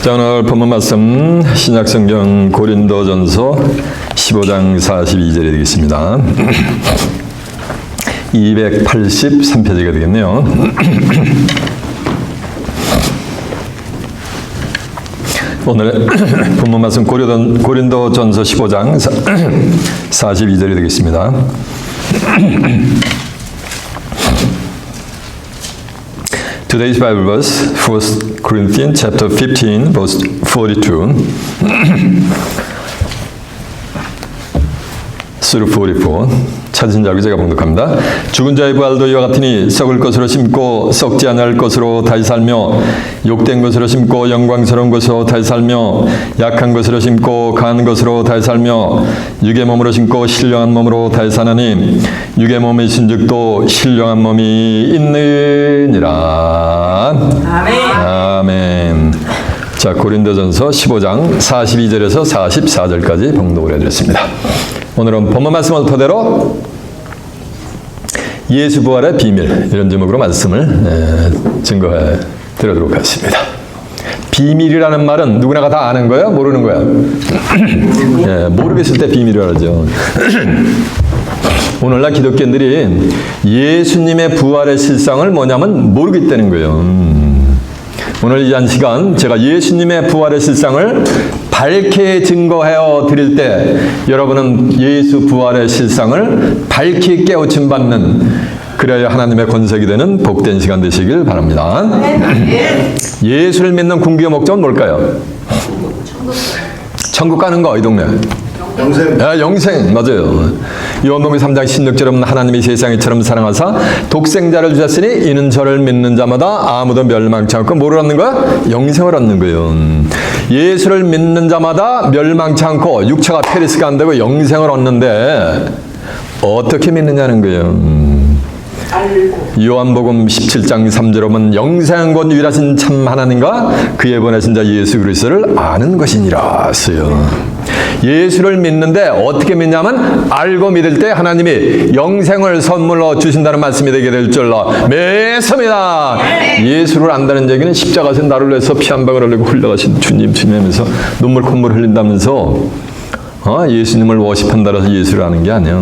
자, 오늘 본문 말씀 신약성경 고린도전서 15장 42절이 되겠습니다. 283페이지가 되겠네요. 오늘 본문 말씀 고린도전서 15장 42절이 되겠습니다. Today's Bible verse, 1 Corinthians chapter 15, verse 42 through 44. 찾은 자고 제가 봉독합니다. 죽은 자의 부활도 이와 같으니 썩을 것으로 심고 썩지 않을 것으로 다시 살며 욕된 것으로 심고 영광스러운 것으로 다시 살며 약한 것으로 심고 강한 것으로 다시 살며 육의 몸으로 심고 신령한 몸으로 다시 사나니 육의 몸의 신즉도 신령한 몸이 있느니라. 아멘. 아멘. 자, 고린도전서 15장 42절에서 44절까지 봉독을 해드렸습니다. 오늘은 본문 말씀을 토대로 예수 부활의 비밀, 이런 제목으로 말씀을 증거해 드리도록 하겠습니다. 비밀이라는 말은 누구나가 다 아는 거야? 모르는 거야? 모르겠을 때 비밀이라고 하죠. 오늘날 기독교인들이 예수님의 부활의 실상을 뭐냐면 모르기 때문인 거예요. 오늘 이 한 시간 제가 예수님의 부활의 실상을 밝게 증거하여 드릴 때 여러분은 예수 부활의 실상을 밝히 깨우침 받는, 그래야 하나님의 권색이 되는 복된 시간 되시길 바랍니다. 예수를 믿는 궁극의 목적은 뭘까요? 천국 가는 거, 이 동네. 영생. 영생, 맞아요. 요한복음 3장 16절은 하나님이 세상을 이처럼 사랑하사 독생자를 주셨으니 이는 저를 믿는 자마다 아무도 멸망치 않고 뭐를 얻는 거야? 영생을 얻는 거예요. 예수를 믿는 자마다 멸망치 않고 육체가 페리스가 안 되고 영생을 얻는데 어떻게 믿느냐는 거예요. 요한복음 17장 3절에 보면 영생 곧 유일하신 참 하나님과 그의 보내신 자 예수 그리스도를 아는 것이니라 했어요. 예수를 믿는데 어떻게 믿냐면 알고 믿을 때 하나님이 영생을 선물로 주신다는 말씀이 되게 될 줄로 믿습니다. 예수를 안다는 얘기는 십자가에서 나를 위해서 피 한 방울 흘리고 흘러가신 주님 하면서 눈물 콧물 흘린다면서 예수님을 워십한다고 해서 예수를 아는 게 아니야.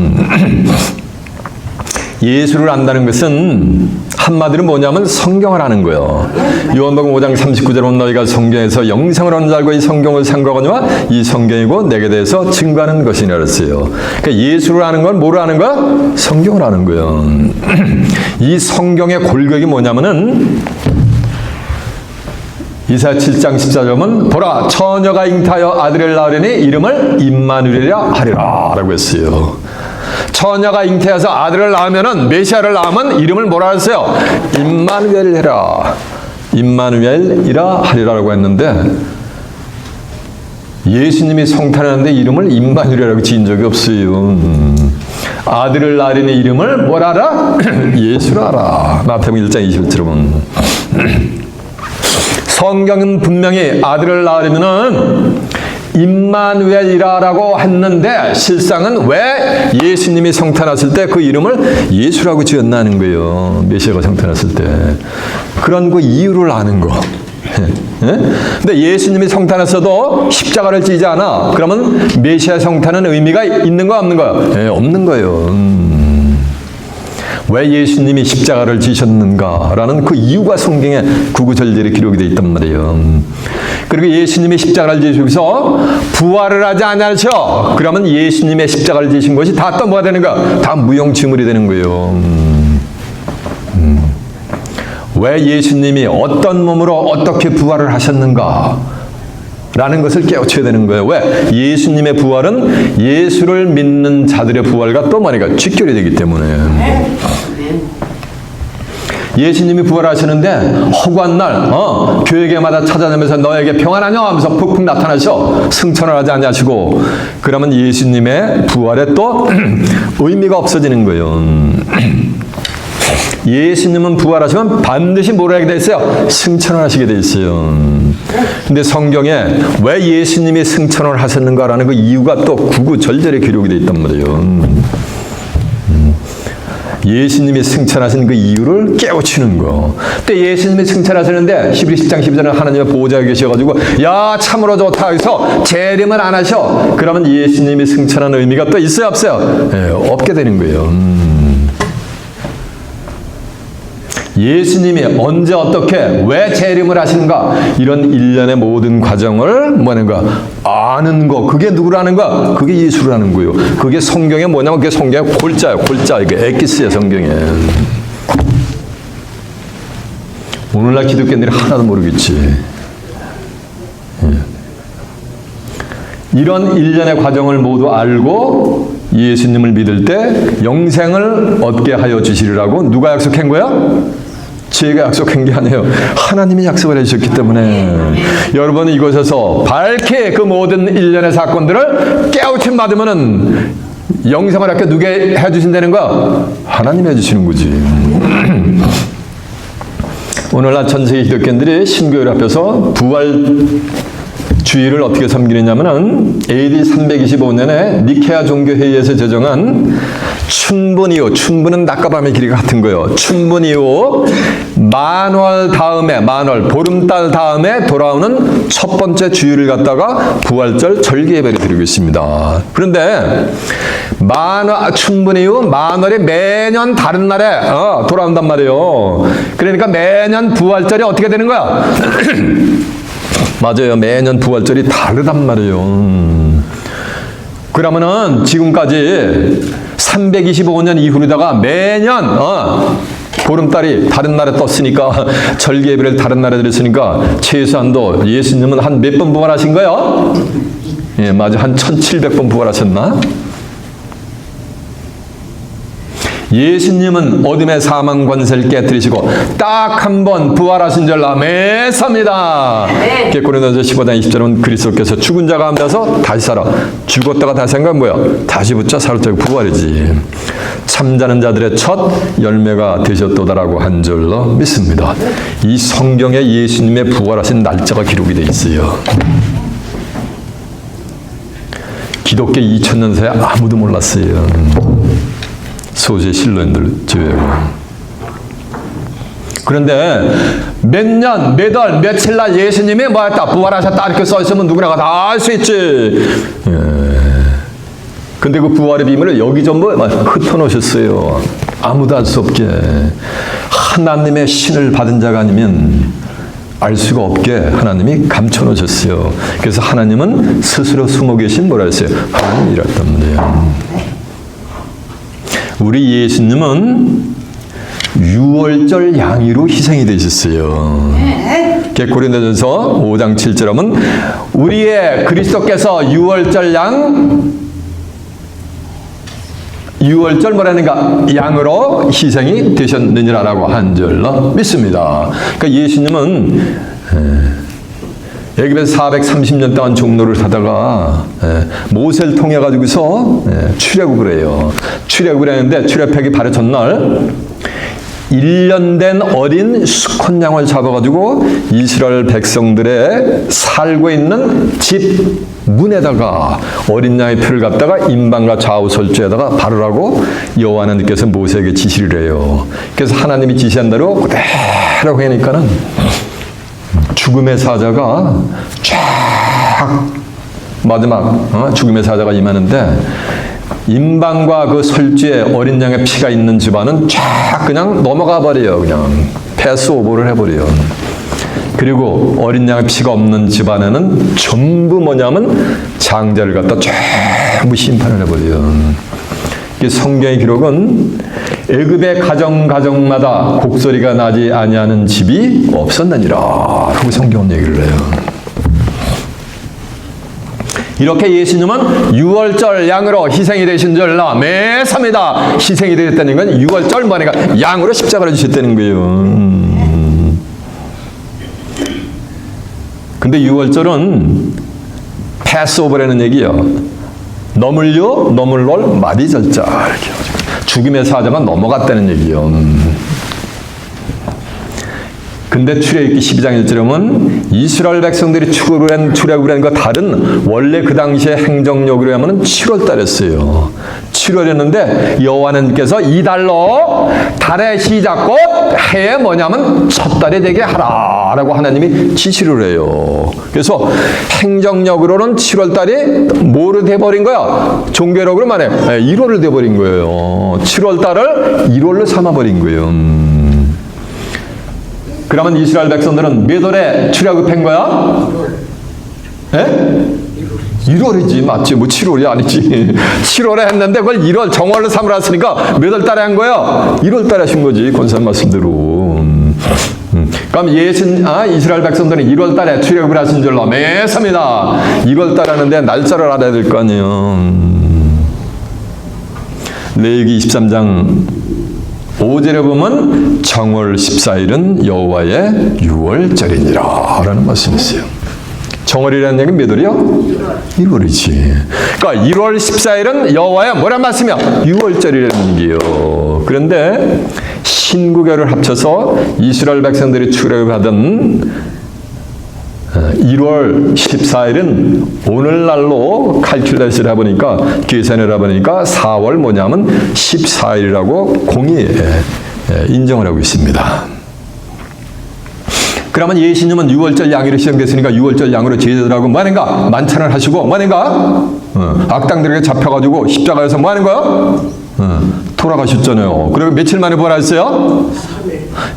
예수를 안다는 것은 한마디로 뭐냐면 성경을 아는 거예요. 요한복음 5장 39절은 너희가 성경에서 영생을 얻는 줄 알고 이 성경을 상고하거니와 이 성경이고 내게 대해서 증거하는 것이니라 그랬어요. 그러니까 예수를 아는 건 뭐를 아는 거야? 성경을 아는 거예요. 이 성경의 골격이 뭐냐면은 이사야 7장 14절에 보면 보라 처녀가 잉타하여 아들을 낳으려니 이름을 임마누엘이라 하리라 라고 했어요. 처녀가 잉태해서 아들을 낳으면은 메시아를 낳으면 이름을 뭐라 했어요? 임마누엘이라, 임마누엘이라 하리라라고 했는데 예수님이 성탄하는데 이름을 임마누엘이라고 지은 적이 없어요. 아들을 낳으려니 이름을 뭐라 하라? 예수라 하라. 마태복음 1장 21절에 보면 성경은 분명히 아들을 낳으려면은 임마누엘이라고 했는데 실상은 왜 예수님이 성탄하실 때 그 이름을 예수라고 지었나는 거예요. 메시아가 성탄했을 때. 그런 그 이유를 아는 거. 근데 예수님이 성탄했어도 십자가를 지지 않아. 그러면 메시아 성탄은 의미가 있는 거 없는 거예요? 없는 거예요. 왜 예수님이 십자가를 지셨는가라는 그 이유가 성경에 구구절절히 기록이 되어 있단 말이에요. 그리고 예수님이 십자가를 지시고서 부활을 하지 않으셔. 그러면 예수님의 십자가를 지신 것이 다 또 뭐가 되는 거야? 다 무용지물이 되는 거예요. 왜 예수님이 어떤 몸으로 어떻게 부활을 하셨는가? 라는 것을 깨우쳐야 되는 거예요. 왜? 예수님의 부활은 예수를 믿는 자들의 부활과 또 뭐니까 직결이 되기 때문에. 예수님이 부활하시는데 허구한 날 교회마다 찾아다니면서 너에게 평안하냐 하면서 푹푹 나타나셔 승천을 하지 않으시고 그러면 예수님의 부활에 또 의미가 없어지는 거예요. 예수님은 부활하시면 반드시 뭐라 하게 돼 있어요? 승천을 하시게 돼 있어요. 근데 성경에 왜 예수님이 승천을 하셨는가라는 그 이유가 또 구구절절히 기록이 돼 있단 말이에요. 예수님이 승천하신 그 이유를 깨우치는 거. 또 예수님이 승천하시는데 히브리 10장 12절에 하나님의 보호자가 계셔가지고 야 참으로 좋다 해서 재림을 안 하셔. 그러면 예수님이 승천한 의미가 또 있어요 없어요? 예, 없게 되는 거예요. 예수님이 언제 어떻게 왜 재림을 하시는가 이런 일련의 모든 과정을 뭐하는가 아는 거. 그게 누구라는 거? 그게 예수라는 거예요. 그게 성경에 뭐냐면 그게 성경의 골자예요. 골자. 이게 엑기스예요 성경에. 오늘날 기독교인들이 하나도 모르겠지. 이런 일련의 과정을 모두 알고 예수님을 믿을 때 영생을 얻게 하여 주시리라고 누가 약속한 거야? 제가 약속한 게 아니에요. 하나님이 약속을 해주셨기 때문에 여러분 이곳에서 밝게 그 모든 일련의 사건들을 깨우침 받으면은 영생을 얻게 누가 해주신다는 거야? 하나님이 해주시는 거지. 오늘날 전 세계 기독교인들이 신교회 앞에서 부활주의를 어떻게 섬기느냐면은 AD 325년에 니케아 종교회의에서 제정한 춘분 이후, 춘분은 낮과 밤의 길이가 같은 거예요. 춘분 이후 만월 다음에, 보름달 다음에 돌아오는 첫 번째 주일을 갖다가 부활절 절기 예배를 드리고 있습니다. 그런데 춘분 이후 만월이 매년 다른 날에 돌아온단 말이에요. 그러니까 매년 부활절이 어떻게 되는 거야? 맞아요. 매년 부활절이 다르단 말이에요. 그러면은 지금까지 325년 이후로다가 매년 보름달이 다른 날에 떴으니까 절기 예배를 다른 날에 드렸으니까 최소한도 예수님은 한 몇 번 부활하신 거예요? 예, 맞아. 한 1700번 부활하셨나? 예수님은 어둠의 사망 권세를 깨뜨리시고 딱 한 번 부활하신 줄 매섭니다. 고린도전서 15장 20절은 그리스도께서 죽은 자 가운데서 다시 살아 죽었다가 다시 산 건 뭐야? 다시 붙자 살았자고 부활이지. 잠자는 자들의 첫 열매가 되셨도다라고 한 줄로 믿습니다. 이 성경에 예수님의 부활하신 날짜가 기록이 되어 있어요. 기독교 2000년 사이에 아무도 몰랐어요. 소수의 신론들 제외하고. 그런데 몇 년, 몇 월, 며칠 날 예수님이 뭐했다? 부활하셨다 이렇게 써있으면 누구나 다 알 수 있지. 근데 그 부활의 비밀을 여기 전부 흩어놓으셨어요. 아무도 알 수 없게. 하나님의 신을 받은 자가 아니면 알 수가 없게 하나님이 감춰놓으셨어요. 그래서 하나님은 스스로 숨어 계신 뭐라 했어요? 하나님이랬단 말이에요. 우리 예수님은 유월절 양이로 희생이 되셨어요. 고린도전서 5장 7절 하면 우리의 그리스도께서 유월절 뭐라는가? 양으로 희생이 되셨느니라라고 한 줄로 믿습니다. 그러니까 예수님은 애굽에서 430년 동안 종로를 사다가 모세를 통해 가지고서 출애굽을 해요. 출애굽을 했는데 출애굽하기 바로 전날 1년 된 어린 수컷 양을 잡아가지고 이스라엘 백성들의 살고 있는 집 문에다가 어린 양의 피를 갖다가 임방과 좌우 설주에다가 바르라고 여호와 하나님께서 모세에게 지시를 해요. 그래서 하나님이 지시한 대로 그대로 하니까는 죽음의 사자가 쫙 마지막 죽음의 사자가 임하는데 임방과 그 설주에 어린 양의 피가 있는 집안은 쫙 그냥 넘어가 버려요. 그냥 패스오버를 해버려요. 그리고 어린 양의 피가 없는 집안에는 전부 뭐냐면 장자를 갖다 전부 심판을 해버려요. 성경의 기록은 애굽의 가정마다 곡소리가 나지 아니하는 집이 없었느니라 라고 성경은 얘기를 해요. 이렇게 예수님은 유월절 양으로 희생이 되신 줄로 매섭니다. 희생이 되셨다는 건 유월절 뭐니까 양으로 십자가를 지셨다는 거예요. 근데 유월절은 패스오버라는 얘기예요. 너물롤 마디절자 이렇게 죽음의 사자가 넘어갔다는 얘기예요. 근데 출애굽기 12장 1절에 보면 이스라엘 백성들이 출애굽을 한 거 다른 원래 그 당시에 행정력으로 하면 7월 달이었어요. 7월이었는데 여호와님께서 이달로 달의 시작 곧 해에 뭐냐면 첫 달이 되게 하라라고 하나님이 지시를 해요. 그래서 행정력으로는 7월 달이 뭐로 돼버린 거야? 종교력으로 말해 1월을 돼버린 거예요. 7월 달을 1월로 삼아버린 거예요. 그러면 이스라엘 백성들은 몇 월에 출애굽한 거야? 1월이지 맞지 뭐 7월이 아니지 7월에 했는데 그걸 1월 정월로 삼으라으니까 몇 월 달에 한 거야? 1월 달에 하신 거지 권사님 말씀대로. 그럼 이스라엘 백성들은 1월 달에 출애굽을 하신 줄로 매섭니다. 1월 달에 하는데 날짜를 알아야 될 거 아니에요. 레위기 23장 5절에 보면 정월 14일은 여호와의 유월절이니라 라는 말씀이 있어요. 정월이라는 얘기는 몇 월이요? 1월이지. 그러니까 1월 14일은 여호와의 뭐란 말씀이야? 6월절이라는 얘기예요. 그런데 신구교를 합쳐서 이스라엘 백성들이 출애굽하던 1월 14일은 오늘날로 칼큘레이션을 해보니까 계산을 해보니까 4월 뭐냐면 14일이라고 공의 인정을 하고 있습니다. 그러면 예수님은 6월절 양으로 시작됐으니까 6월절 양으로 제자들하고 뭐하는가? 만찬을 하시고 뭐하는가? 악당들에게 잡혀가지고 십자가에서 뭐하는 거야? 돌아가셨잖아요. 그리고 며칠 만에 부활하셨어요?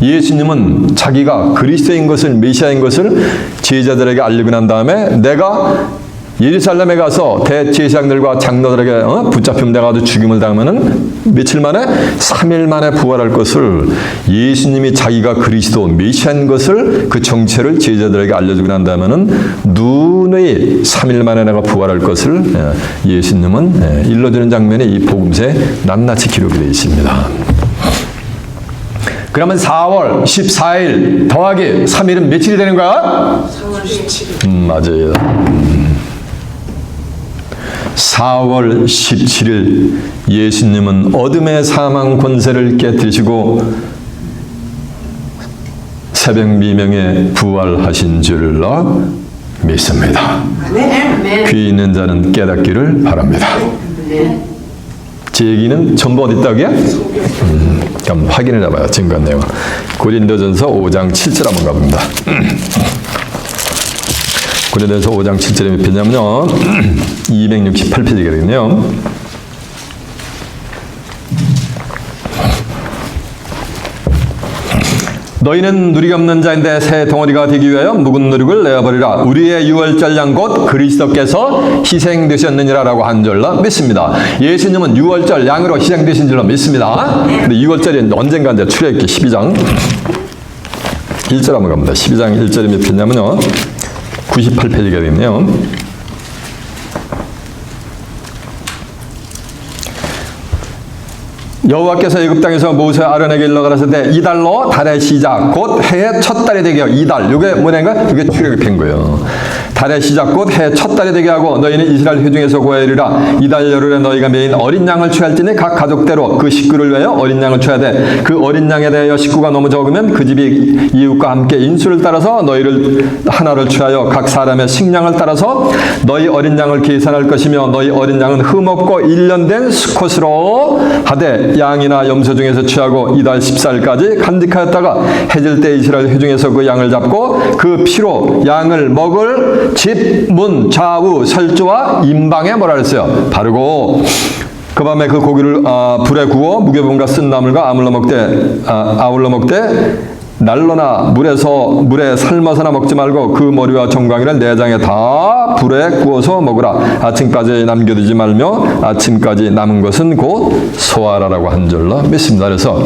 예수님은 자기가 그리스도인 것을 메시아인 것을 제자들에게 알리고 난 다음에 내가 예루살렘에 가서 대제사장들과 장로들에게 붙잡힘 돼가지고 죽임을 당하면은 며칠 만에 3일 만에 부활할 것을 예수님이 자기가 그리스도 메시아인 것을 그 정체를 제자들에게 알려주고 난 다음에는 누누이 3일 만에 내가 부활할 것을 예수님은 일러주는 장면이 이 복음서에 낱낱이 기록이 되어 있습니다. 그러면 4월 14일 더하기 3일은 며칠이 되는 거야? 4월 17일. 맞아요. 4월 17일 예수님은 어둠의 사망 권세를 깨뜨리시고 새벽 미명에 부활하신 줄로 믿습니다. 귀 있는 자는 깨닫기를 바랍니다. 제 얘기는 전부 어디 있다고요? 그럼 확인해 봐요. 증거한 내용. 고린도전서 5장 7절 한번 가봅니다. 고린도전서 5장 7절에 몇 페이지냐면요. 268페이지가 되겠네요. 너희는 누리가 없는 자인데 새 덩어리가 되기 위하여 묵은 누룩을 내어버리라. 우리의 유월절 양 곧 그리스도께서 희생되셨느니라 라고 한 줄로 믿습니다. 예수님은 유월절 양으로 희생되신 줄로 믿습니다. 근데 유월절이 언젠가 이제 출애굽기 12장 1절 한번 갑니다. 12장 1절이 몇 페이지냐면요. 98페이지가 되겠네요. 여호와께서 애굽 땅에서 모세 아론에게 일러 가라사대 때 이달로 달의 시작 곧 해의 첫 달이 되게 하고 이달 이게 뭐냐가 이게 출애굽인 거예요. 달의 시작 곧 해의 첫 달이 되게 하고 너희는 이스라엘 회중에서 구하리라. 이달 열흘에 너희가 메인 어린 양을 취할지니 각 가족대로 그 식구를 위하여 어린 양을 취해야 돼. 그 어린 양에 대하여 식구가 너무 적으면 그 집이 이웃과 함께 인수를 따라서 너희를 하나를 취하여 각 사람의 식량을 따라서 너희 어린 양을 계산할 것이며 너희 어린 양은 흠없고 1년 된 수컷으로 하되 양이나 염소 중에서 취하고 이달 14일까지 간직하였다가 해질 때 이스라엘 회중에서 그 양을 잡고 그 피로 양을 먹을 집, 문, 좌우, 설주와 임방에 뭐라 그랬어요? 바르고 그 밤에 그 고기를 불에 구워 무게분과 쓴 나물과 아울러 먹되 날로나 물에 삶아서나 먹지 말고 그 머리와 정강이를 내장에 다 불에 구워서 먹으라. 아침까지 남겨두지 말며 아침까지 남은 것은 곧 소화라라고 한 줄로 믿습니다. 그래서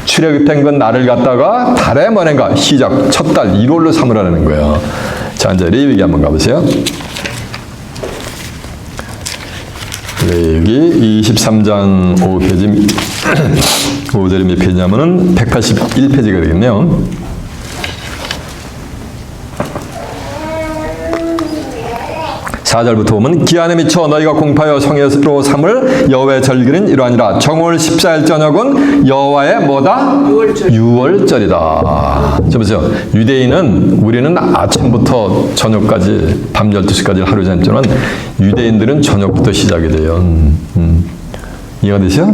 출애굽한 건 날을 갖다가 달에 뭐는가 시작 첫 달 1월로 삼으라는 거예요. 자 이제 레위기 한번 가보세요. 레위기 23장 5페이지 5절이 몇 페이지냐면은 181페이지가 되겠네요. 4절부터 보면 기한에 미쳐 너희가 공파하여 성회로 삼을 여호와의 절기는 이러하니라. 정월 14일 저녁은 여호와의 뭐다? 유월절이다. 자 보세요. 유대인은 우리는 아침부터 저녁까지 밤 12시까지 하루 잡지만 유대인들은 저녁부터 시작이 돼요. 이해가 되죠?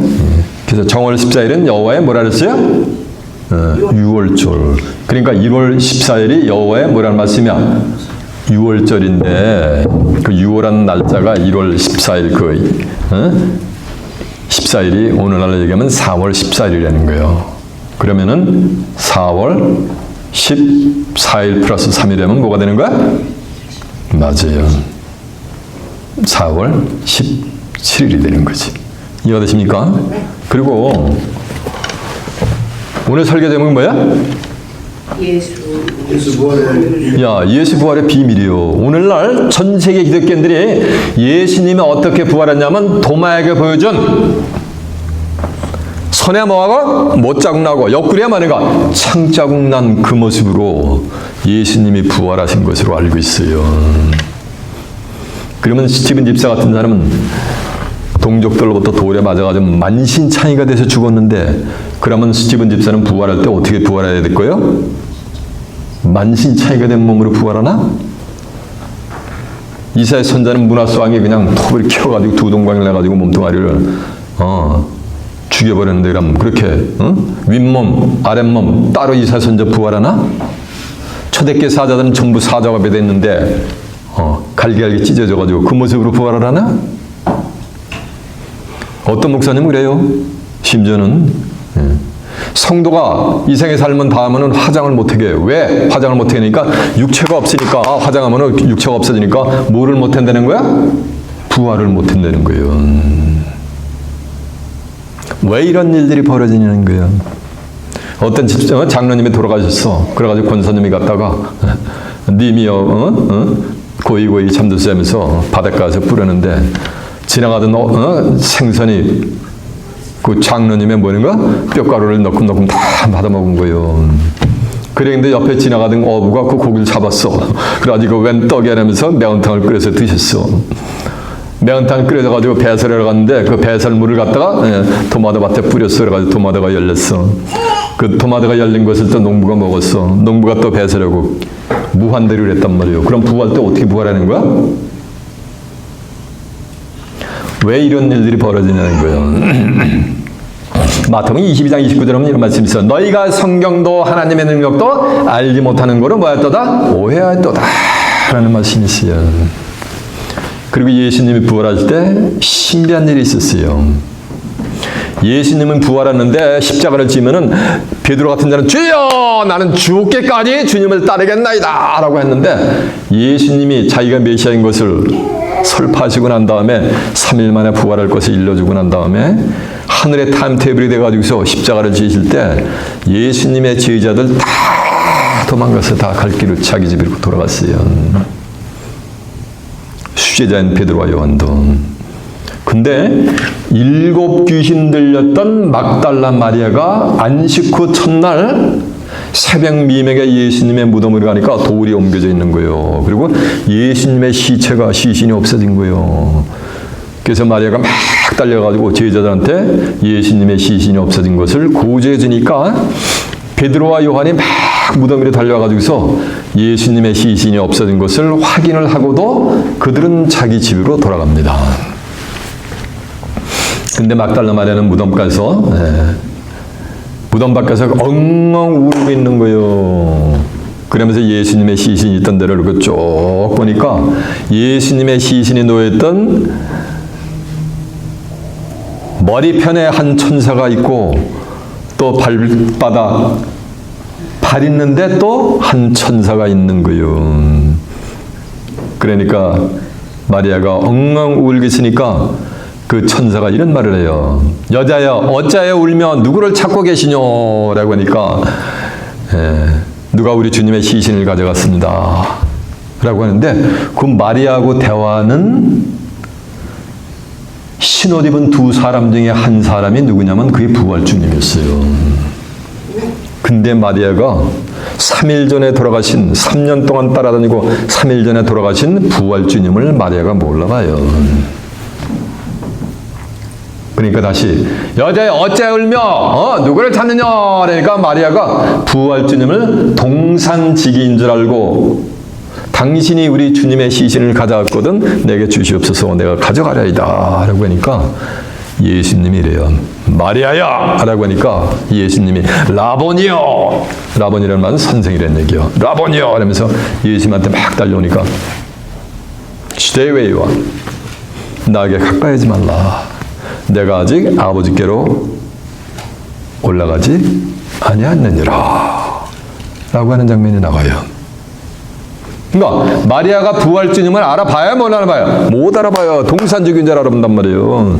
그래서 정월 14일은 여호와의 뭐라 그랬어요? 유월절. 그러니까 1월 14일이 여호와의 뭐라는 말씀이야? 유월절인데 그 유월한 날짜가 1월 14일 14일이 오늘날로 얘기하면 4월 14일이라는 거예요. 그러면은 4월 14일 플러스 3일 하면 뭐가 되는 거야? 맞아요. 4월 17일이 되는 거지. 이해가 되십니까? 그리고 오늘 설교 제목은 뭐야? 예수 부활의 비밀이요. 오늘날 전 세계 기독교인들이 예수님이 어떻게 부활했냐면 도마에게 보여준 손에 뭐하고 못자국 나고 옆구리에 뭐니까 창자국 난 그 모습으로 예수님이 부활하신 것으로 알고 있어요. 그러면 스티븐 집사 같은 사람은 동족들로부터 돌에 맞아가지고 만신창이가 돼서 죽었는데, 그러면 스티븐 집사는 부활할 때 어떻게 부활해야 될 거예요? 만신창이가 된 몸으로 부활하나? 이사야 선자는 문화수왕이 그냥 톱을 켜가지고 두 동강을 내가지고 몸뚱아리를 죽여버렸는데, 그럼 그렇게 윗몸 아랫몸 따로 이사야 선자 부활하나? 초대교회 사자들은 전부 사자가 배됐는데 갈기갈기 찢어져가지고 그 모습으로 부활을 하나? 어떤 목사님은 그래요. 심지어는 성도가 이 생에 살면 다음에는 화장을 못하게 해요. 왜 화장을 못하게 하니까? 육체가 없으니까. 화장하면 육체가 없어지니까 뭐를 못한다는 거야? 부활을 못한다는 거예요. 왜 이런 일들이 벌어지냐는 거예요. 어떤 장로님이 돌아가셨어. 그래가지고 권사님이 갔다가 님이요 고이고이 참도쌤에서 바닷가에서 뿌렸는데 지나가던 생선이 그 장로님의 뭐는가 뼈가루를 너끔너끔 다 받아먹은 거예요. 그런데 옆에 지나가던 어부가 그 고기를 잡았어. 그래가지고 웬 떡이 하면서 매운탕을 끓여서 드셨어. 매운탕 끓여가지고 배설하러 갔는데 그 배설물을 갖다가 토마토 밭에 뿌렸어. 그래가지고 토마토가 열렸어. 그 토마토가 열린 것을 또 농부가 먹었어. 농부가 또 배설하고 무한대를 했단 말이에요. 그럼 부활 때 어떻게 부활하는 거야? 왜 이런 일들이 벌어지냐는 거예요. 마태복음 22장 29절에 보면 이런 말씀이 있어요. 너희가 성경도 하나님의 능력도 알지 못하는 거로 뭐였도다? 오해하였도다 라는 말씀이 있어요. 그리고 예수님이 부활할 때 신비한 일이 있었어요. 예수님은 부활했는데 십자가를 지면은 베드로 같은 자는 주여 나는 죽게까지 주님을 따르겠나이다 라고 했는데, 예수님이 자기가 메시아인 것을 설파하시고 난 다음에 3일 만에 부활할 것을 일러주고 난 다음에 하늘의 타임테이블이 돼가지고서 십자가를 지실 때 예수님의 제자들 다 도망가서 다 갈 길을 자기 집으로 돌아갔어요. 수제자인 베드로와 요한도. 근데 7 귀신 들렸던 막달라 마리아가 안식 후 첫날 새벽 미명에 예수님의 무덤으로 가니까 돌이 옮겨져 있는 거예요. 그리고 예수님의 시신이 없어진 거예요. 그래서 마리아가 막 달려가지고 제자들한테 예수님의 시신이 없어진 것을 고조해 주니까 베드로와 요한이 막 무덤 위로 달려가지고서 예수님의 시신이 없어진 것을 확인을 하고도 그들은 자기 집으로 돌아갑니다. 근데 막달라 마리아는 무덤 밖에서 엉엉 울고 있는 거예요. 그러면서 예수님의 시신이 있던 데를 이렇게 쭉 보니까 예수님의 시신이 놓여있던 머리편에 한 천사가 있고, 또 발바닥 발 있는데 또 한 천사가 있는 거예요. 그러니까 마리아가 엉엉 울고 있으니까 그 천사가 이런 말을 해요. 여자여 어찌하여 울며 누구를 찾고 계시뇨? 라고 하니까 누가 우리 주님의 시신을 가져갔습니다 라고 하는데, 그 마리아하고 대화하는 신옷 입은 두 사람 중에 한 사람이 누구냐면 그게 부활주님이었어요. 근데 마리아가 3일 전에 돌아가신 3년 동안 따라다니고 3일 전에 돌아가신 부활주님을 마리아가 몰라봐요. 그러니까 다시 여자애 어째 울며 누구를 찾느냐 그러니까 마리아가 부활주님을 동산지기인 줄 알고 당신이 우리 주님의 시신을 가져왔거든 내게 주시옵소서 내가 가져가려이다 라고 하니까 예수님이 이래요. 마리아야! 라고 하니까 예수님이 라보니요! 라보니라는 말은 선생이라는 얘기요. 라보니요! 이러면서 예수님한테 막 달려오니까 Stay where you are. 나에게 가까이 하지 말라. 내가 아직 아버지께로 올라가지 아니하느니라. 라고 하는 장면이 나와요. 그러니까 마리아가 부활주님을 알아봐야 못 알아봐요? 못 알아봐요. 동산주기인 줄 알아본단 말이에요.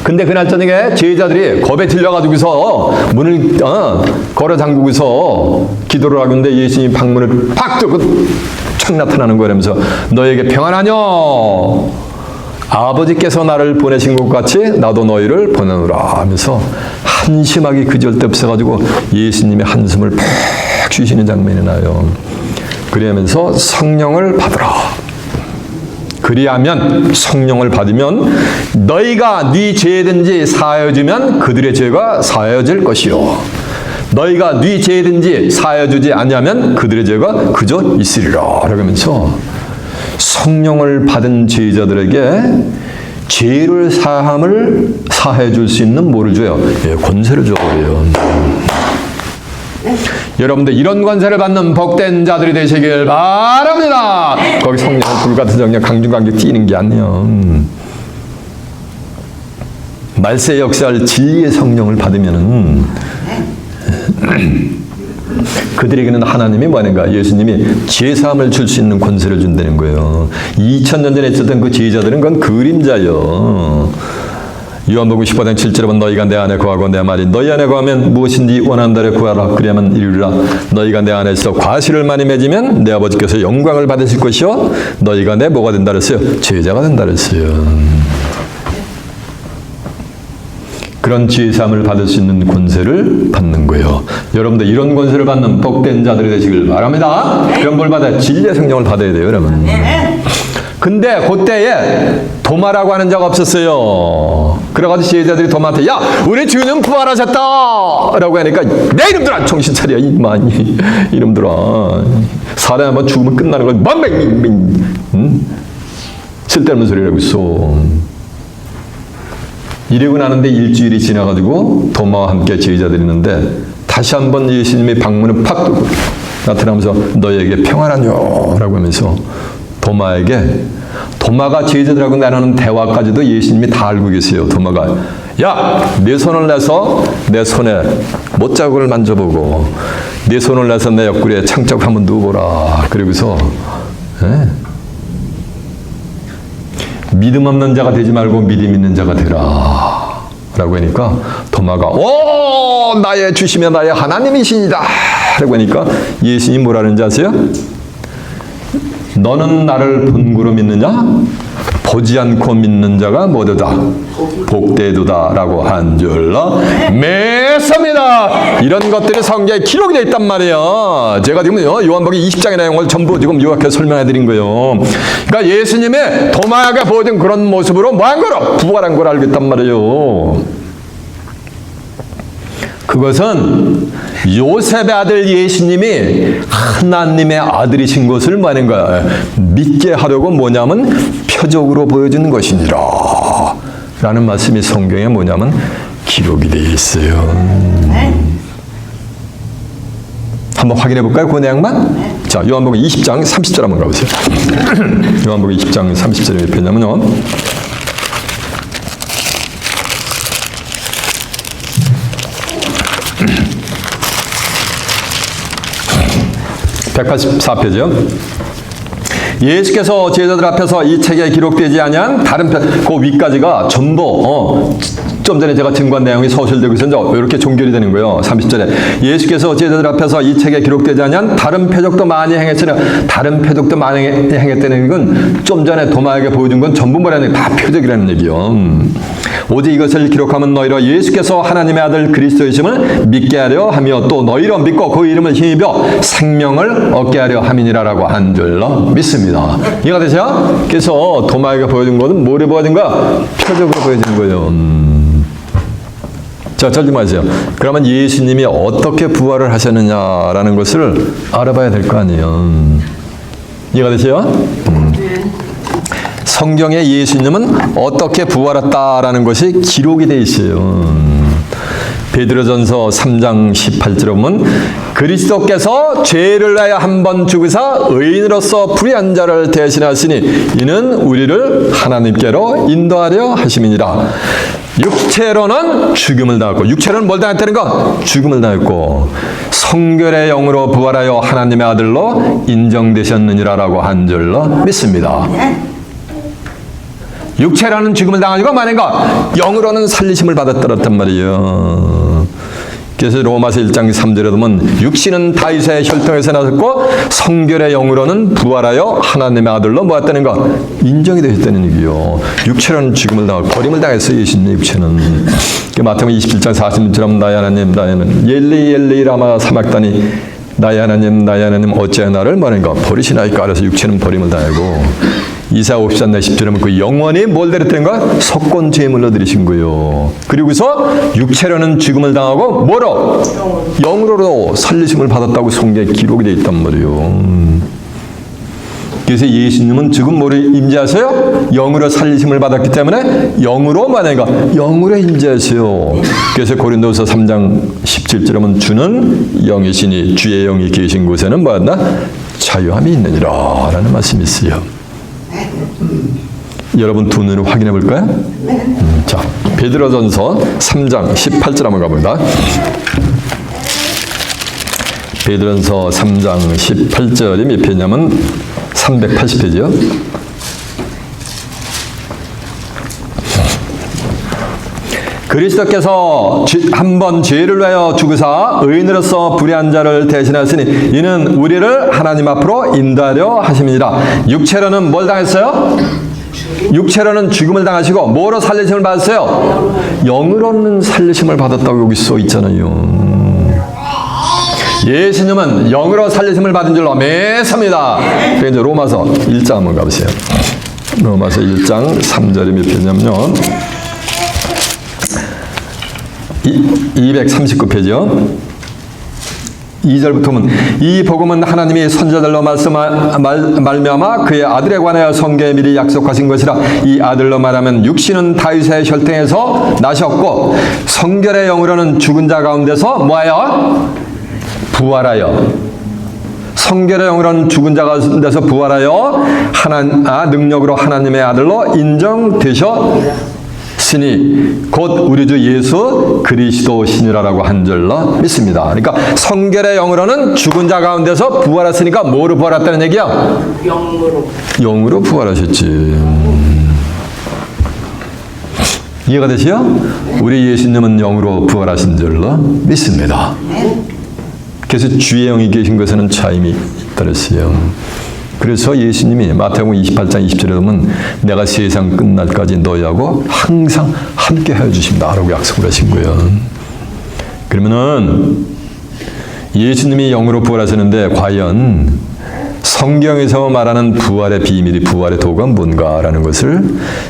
근데 그날 저녁에 제자들이 겁에 들려가지고서 문을 걸어 잠그고서 기도를 하고 있는데 예수님이 방문을 팍 뚫고 촥 나타나는 거라면서 너에게 평안하뇨? 아버지께서 나를 보내신 것 같이 나도 너희를 보내노라 하면서 한심하게 그지없이 없어가지고 예수님의 한숨을 팍 쉬시는 장면이 나요. 그러면서 성령을 받으라. 그리하면 성령을 받으면 너희가 네 죄든지 사하여주면 그들의 죄가 사하여질 것이요. 너희가 네 죄든지 사하여주지 아니하면 그들의 죄가 그저 있으리라. 그러면서 성령을 받은 제자들에게 죄를 사해 줄 수 있는 뭐를 줘요? 권세를 줘버려요. 여러분들 이런 권세를 받는 복된 자들이 되시길 바랍니다. 거기 성령은 불같은 정령 강중강력 뛰는 게 아니에요. 말세 역사할 진리의 성령을 받으면은 그들에게는 하나님이 뭐하는가? 예수님이 죄사함을 줄 수 있는 권세를 준다는 거예요. 2000년 전에 있었던 그 제자들은 그건 그림자요. 요한복음 15장 7절에 보면 너희가 내 안에 거하고 내 말이 너희 안에 거하면 무엇인지 원하는 대로 구하라 그리하면 이루리라. 너희가 내 안에 있어 과실을 많이 맺으면 내 아버지께서 영광을 받으실 것이요 너희가 내 뭐가 된다 그랬어요? 제자가 된다 그랬어요. 그런 죄사함을 받을 수 있는 권세를 받는 거예요. 여러분들 이런 권세를 받는 복된 자들이 되시길 바랍니다. 그런 걸 받아야 진리의 성령을 받아야 돼요, 여러분. 근데 그때에 도마라고 하는 자가 없었어요. 그래가지고 제자들이 도마한테 야 우리 주님 부활하셨다 라고 하니까 내 이놈들아 정신 차려 이놈들아 사람 한번 죽으면 끝나는 걸 쓸데없는 소리라고 있어. 이러고 나는데 일주일이 지나가지고 도마와 함께 제자들이 있는데 다시 한번 예수님의 방문을 팍 뚫고 나타나면서 너에게 평안하뇨 라고 하면서 도마가 제자들하고 나누는 대화까지도 예수님이 다 알고 계세요. 도마가 야 내 손을 내서 내 손에 못자국을 만져보고 내 손을 내서 내 옆구리에 창자국 한번 누워보라. 그러고서 믿음 없는 자가 되지 말고 믿음 있는 자가 되라 라고 하니까 도마가 오 나의 주시며 나의 하나님이시니다 라고 하니까 예수님이 뭐라는지 아세요? 너는 나를 본구로 믿느냐? 보지 않고 믿는 자가 뭐도다? 복되도다 라고 한 줄로 믿습니다. 이런 것들이 성경에 기록이 되어 있단 말이에요. 제가 지금 요한복음 20장의 내용을 전부 지금 요약해서 설명해 드린 거예요. 그러니까 예수님의 도마에게 보여준 그런 모습으로 뭐한 거로? 부활한 걸 알겠단 말이에요. 그것은 요셉의 아들 예수님이 하나님의 아들이신 것을 말하는 거야. 믿게 하려고 뭐냐면 표적으로 보여주는 것이니라 라는 말씀이 성경에 뭐냐면 기록이 되어 있어요. 한번 확인해 볼까요? 그 내용만? 자, 요한복음 20장 30절 한번 가보세요. 요한복음 20장 30절에 몇 편이냐면요. (184페이지요) 예수께서 제자들 앞에서 이 책에 기록되지 아니한 다른 편, 그 위까지가 전부 좀 전에 제가 증거한 내용이 서술되고 있었는데 이렇게 종결이 되는 거예요. 30절에 예수께서 제자들 앞에서 이 책에 기록되지 않은 다른 표적도 많이 행했으나 다른 표적도 많이 행했다는 건 좀 전에 도마에게 보여준 건 전부 뭐라는 다 표적이라는 얘기요. 오직 이것을 기록하면 너희로 예수께서 하나님의 아들 그리스도이심을 믿게 하려 하며 또 너희로 믿고 그 이름을 힘입어 생명을 얻게 하려 함이니라라고 한 줄로 믿습니다. 이해가 되세요? 그래서 도마에게 보여준 것은 뭐를 보여준 거야? 표적으로 보여준 거예요. 자, 잘 좀 하세요. 그러면 예수님이 어떻게 부활을 하셨느냐라는 것을 알아봐야 될 거 아니에요. 이해가 되세요? 성경에 예수님은 어떻게 부활했다라는 것이 기록이 되어 있어요. 베드로전서 3장 18절에 보면 그리스도께서 죄를 위하여 한 번 죽으사 의인으로서 불의한 자를 대신하시니 이는 우리를 하나님께로 인도하려 하심이니라. 육체로는 죽음을 당했고, 육체로는 뭘 당했다는 거? 죽음을 당했고, 성결의 영으로 부활하여 하나님의 아들로 인정되셨느니라라고 한 줄로 믿습니다. 육체라는 죽음을 당하지고 만약가 영으로는 살리심을 받았더랬단 말이에요. 그래서 로마서 1장 3절에 보면 육신은 다윗의 혈통에서 나섰고 성결의 영으로는 부활하여 하나님의 아들로 모았다는 것 인정이 되었다는 얘기요. 육체라는 죽음을 당하고 버림을 당했어요. 예수님 육체는. 마태복음 27장 40절처럼 나의 하나님 나의 하나님 엘리 엘리 라마 사막다니 나의 하나님 어찌하여 나를 뭐라는가 버리시나이까. 그래서 육체는 버림을 당하고 이사 54장 10절에 그 영원히 뭘 드렸다는가? 석권 제물로 드리신 거예요. 그리고서 육체로는 죽음을 당하고 뭐로? 영으로 살리심을 받았다고 성경에 기록이 되어 있단 말이에요. 그래서 예수님은 지금 뭐를 임재하세요? 영으로 살리심을 받았기 때문에 영으로 만약에 영으로 임재하세요. 그래서 고린도서 3장 17절에 보면 주는 영이시니 주의 영이 계신 곳에는 뭐였나? 자유함이 있느니라 라는 말씀이 있어요. 여러분 두 눈을 확인해 볼까요? 자, 베드로전서 3장 18절 한번 가봅니다. 베드로전서 3장 18절이 몇 페이지냐면 380페이지요. 그리스도께서 한 번 죄를 위하여 죽으사 의인으로서 불의한 자를 대신하시니 이는 우리를 하나님 앞으로 인도하려 하심이니라. 육체로는 뭘 당했어요? 육체로는 죽음을 당하시고 뭐로 살리심을 받았어요? 영으로는 살리심을 받았다고 여기 써 있잖아요. 예수님은 영으로 살리심을 받은 줄로 믿습니다. 그래서 이제 로마서 1장 한번 가보세요. 로마서 1장 3절이 몇 페이지냐면요. 239페이지요. 2절부터 보면 이 복음은 하나님이 선자들로 말미암아 그의 아들에 관하여 성경에 미리 약속하신 것이라. 이 아들로 말하면 육신은 다윗의 혈통에서 나셨고 성결의 영으로는 죽은 자 가운데서 뭐하여? 부활하여. 성결의 영으로는 죽은 자 가운데서 부활하여 능력으로 하나님의 아들로 인정되셨으니 곧 우리 주 예수 그리스도시니라라고 한 줄로 믿습니다. 그러니까 성결의 영으로는 죽은 자 가운데서 부활했으니까 뭐로 부활했다는 얘기야? 영으로 부활하셨지. 이해가 되시요? 우리 예수님은 영으로 부활하신 줄로 믿습니다. 그래서 주의 영이 계신 것에는 차임이 있다 그랬어요. 그래서 예수님이 마태복음 28장 20절에 보면 내가 세상 끝날까지 너희하고 항상 함께 해주신다 라고 약속을 하신 거예요. 그러면은 예수님이 영으로 부활하시는데 과연 성경에서 말하는 부활의 비밀이 부활의 도가 뭔가라는 것을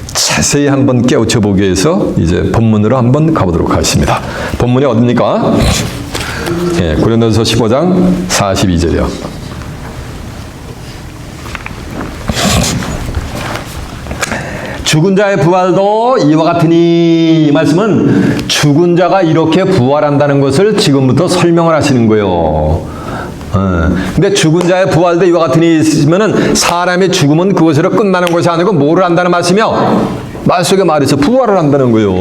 자세히 한번 깨우쳐 보기 위해서 이제 본문으로 한번 가보도록 하겠습니다. 본문이 어딥니까? 예, 고린도서 15장 42절이요. 죽은 자의 부활도 이와 같으니, 이 말씀은 죽은 자가 이렇게 부활한다는 것을 지금부터 설명을 하시는 거예요. 근데 죽은 자의 부활도 이와 같으니 있으면은 사람의 죽음은 그것으로 끝나는 것이 아니고 뭐를 한다는 말씀이요? 말속에 말해서 부활을 한다는 거예요.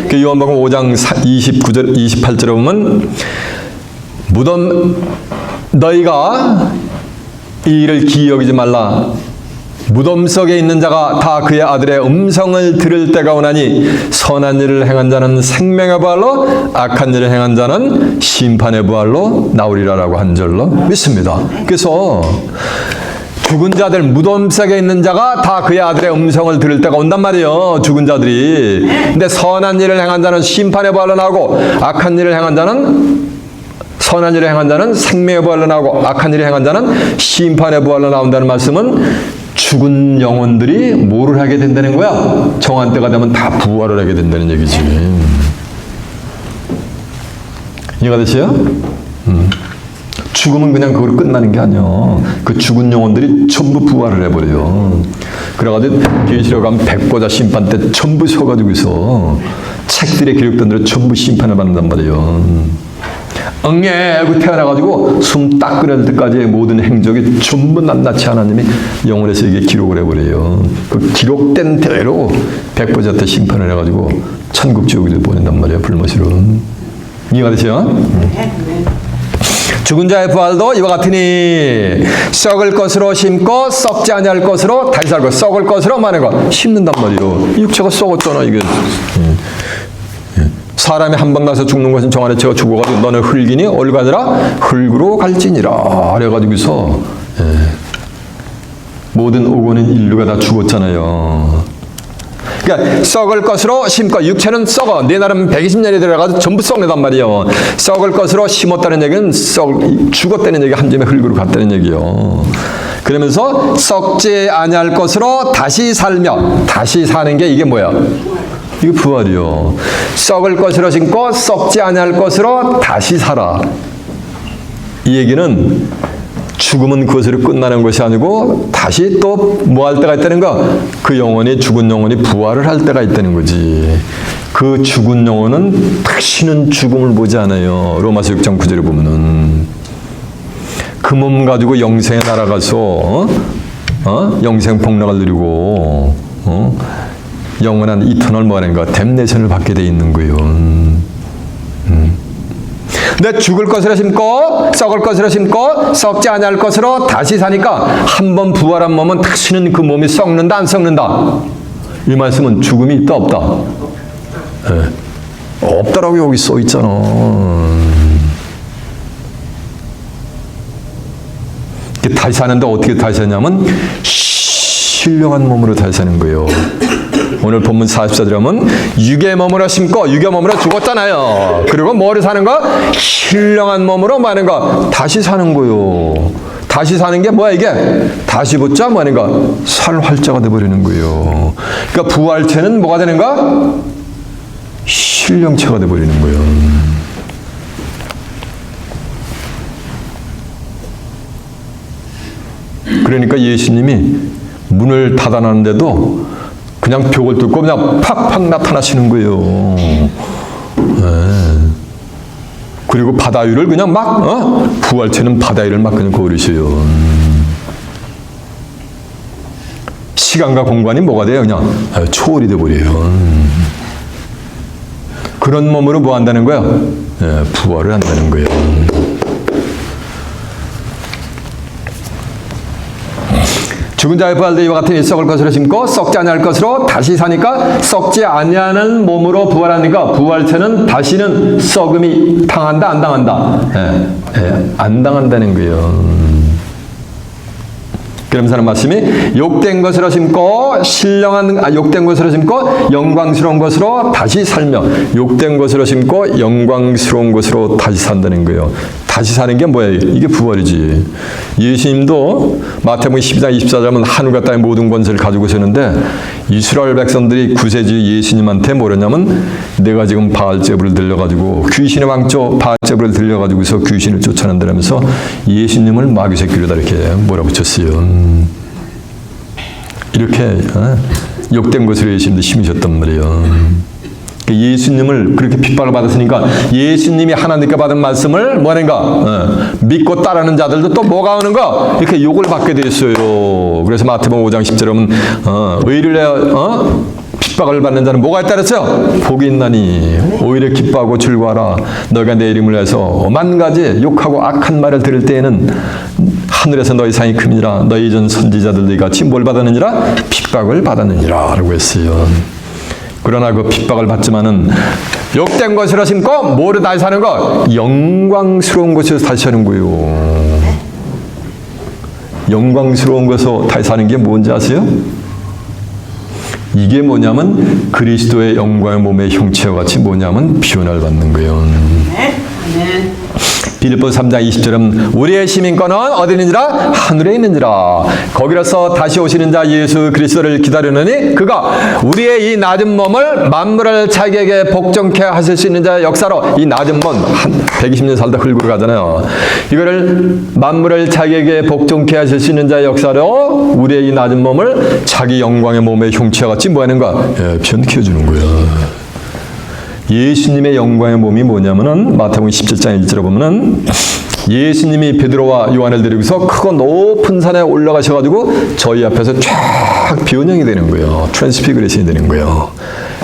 그 요한복음 5장 29절, 28절에 보면 무덤 너희가 이 일을 기억이지 말라. 무덤 속에 있는 자가 다 그의 아들의 음성을 들을 때가 오나니 선한 일을 행한 자는 생명의 부활로 악한 일을 행한 자는 심판의 부활로 나오리라라고 한 줄로 믿습니다. 그래서 죽은 자들, 무덤 속에 있는 자가 다 그의 아들의 음성을 들을 때가 온단 말이에요. 죽은 자들이. 근데 선한 일을 행한 자는 심판의 부활로 나오고 악한 일을 행한 자는 선한 일을 행한 자는 생명의 부활로 나오고 악한 일을 행한 자는 심판의 부활로 나온다는 말씀은 죽은 영혼들이 뭐를 하게 된다는 거야? 정한 때가 되면 다 부활을 하게 된다는 얘기지. 이해가 되세요? 죽으면 그냥 그걸로 끝나는 게 아니야. 그 죽은 영혼들이 전부 부활을 해버려요. 그래가지고 계시록 가면 백보자 심판 때 전부 서가지고 있어. 책들에 기록된 대로 전부 심판을 받는단 말이에요. 응애고 태어나가지고 숨 딱 끊을 때까지의 모든 행적이 전부 낱낱이 하나님이 영혼에서 이게 기록을 해버려요. 그 기록된 대로 백보자 때 심판을 해가지고 천국 지옥으로 보낸단 말이에요. 불못으로. 이해가 되죠? 죽은 자의 부활도 이와 같으니 썩을 것으로 심고 썩지 아니할 것으로 다시 살고 썩을 것으로 마는 거 심는단 말이에요. 육체가 썩었잖아 이게. 사람이 한 번 나서 죽는 것은 정 안에 채가 죽어가지고 너는 흙이니 얼가니라 흙으로 갈지니라 그래가지고서 모든 오고는 인류가 다 죽었잖아요. 그러니까 썩을 것으로 심고 육체는 썩어 내 나름 120년이 들어가서 전부 썩는단 말이에요. 썩을 것으로 심었다는 얘기는 죽었다는 얘기가 한 점에 흙으로 갔다는 얘기예요. 그러면서 썩지 아니할 것으로 다시 살며 다시 사는 게 이게 뭐야? 이게 부활이요. 썩을 것으로 심고 썩지 아니할 것으로 다시 살아. 이 얘기는 죽음은 그것으로 끝나는 것이 아니고 다시 또 뭐 할 때가 있다는 거? 그 영혼이 죽은 영혼이 부활을 할 때가 있다는 거지. 그 죽은 영혼은 다시는 죽음을 보지 않아요. 로마서 6장 9절에 보면은 그 몸 가지고 영생에 날아가서 영생 복락을 누리고 영원한 이터널 뭐하는가 댐네이션을 받게 돼 있는 거예요. 근데 죽을 것으로 심고 썩을 것으로 심고 썩지 아니할 것으로 다시 사니까 한 번 부활한 몸은 다시는 그 몸이 썩는다 안 썩는다? 이 말씀은 죽음이 있다 없다? 없다라고 여기 써 있잖아. 다시 사는데 어떻게 다시 사냐면 신령한 몸으로 다시 사는 거예요. 오늘 본문 44절에 보면 육의 몸으로 심고 육의 몸으로 죽었잖아요. 그리고 뭐를 사는 거? 신령한 몸으로 뭐 하는 거? 다시 사는 거예요. 다시 사는 게 뭐야 이게? 다시 붙자 뭐 하는 거? 살활자가 돼버리는 거예요. 그러니까 부활체는 뭐가 되는가? 신령체가 돼버리는 거예요. 그러니까 예수님이 문을 닫아놨는데도 그냥 벽을 뚫고 그냥 팍팍 나타나시는 거예요. 그리고 바다 위를 그냥 막 부활체는 바다 위를 막 그냥 걸으셔요. 시간과 공간이 뭐가 돼요? 그냥 초월이 돼버려요. 그런 몸으로 뭐 한다는 거야? 부활을 한다는 거예요. 죽은 자의 부활도 이와 같으니 썩을 것으로 심고 썩지 아니할 것으로 다시 사니까 썩지 아니하는 몸으로 부활하니까 부활체는 다시는 썩음이 당한다 안 당한다? 안 당한다는 거예요. 그러면서 하는 말씀이 욕된 것으로 심고 욕된 것으로 심고 영광스러운 것으로 다시 살며 욕된 것으로 심고 영광스러운 것으로 다시 산다는 거예요. 다시 사는 게 뭐예요? 이게 부활이지. 예수님도 마태복음 12장 24절은 하늘과 땅의 모든 권세를 가지고 계셨는데 이스라엘 백성들이 구세주 예수님한테 뭐랬냐면 내가 지금 바알제불을 들려가지고 귀신의 왕조 바알제불을 들려가지고서 귀신을 쫓아낸다면서 예수님을 마귀 새끼로다 이렇게 몰아붙였어요. 이렇게 욕된 것으로 예수님도 심으셨단 말이에요. 예수님을 그렇게 핍박을 받았으니까 예수님이 하나님께 받은 말씀을 뭐하는가? 믿고 따르는 자들도 또 뭐가 오는가? 이렇게 욕을 받게 되었어요. 그래서 마태복음 5장 10절에 보면 의를 핍박을 받는 자는 뭐가 있다 그랬어요? 복이 있나니 오히려 기뻐하고 즐거워하라. 너희가 내 이름을 해서 오만 가지 욕하고 악한 말을 들을 때에는 하늘에서 너희 상이 큼이니라. 너희 전 선지자들도 같이 뭘 받았느니라? 핍박을 받았느니라 라고 했어요. 그러나 그 핍박을 받지만은 욕된 것으로 심고 뭐로 다시 사는 거? 영광스러운 것으로 다시 사는 거예요. 영광스러운 것으로 다시 사는 게 뭔지 아세요? 이게 뭐냐면 그리스도의 영광의 몸의 형체와 같이 뭐냐면 비원을 받는 거예요. 빌립보 3장 20절은 우리의 시민권은 어디 있는지라? 하늘에 있는지라. 거기로서 다시 오시는 자 예수 그리스도를 기다리느니 그가 우리의 이 낮은 몸을 만물을 자기에게 복종케 하실 수 있는 자의 역사로, 이 낮은 몸 한 120년 살다 흙으로 가잖아요. 이거를 만물을 자기에게 복종케 하실 수 있는 자의 역사로 우리의 이 낮은 몸을 자기 영광의 몸의 형체와 같이 뭐 하는 거야? 변케 해주는 거야. 예수님의 영광의 몸이 뭐냐면은 마태복음 17장 1절에 보면은 예수님이 베드로와 요한을 데리고서 크고 높은 산에 올라가셔가지고 저희 앞에서 쫙 변형이 되는 거예요. 트랜스피그레이션이 되는 거예요.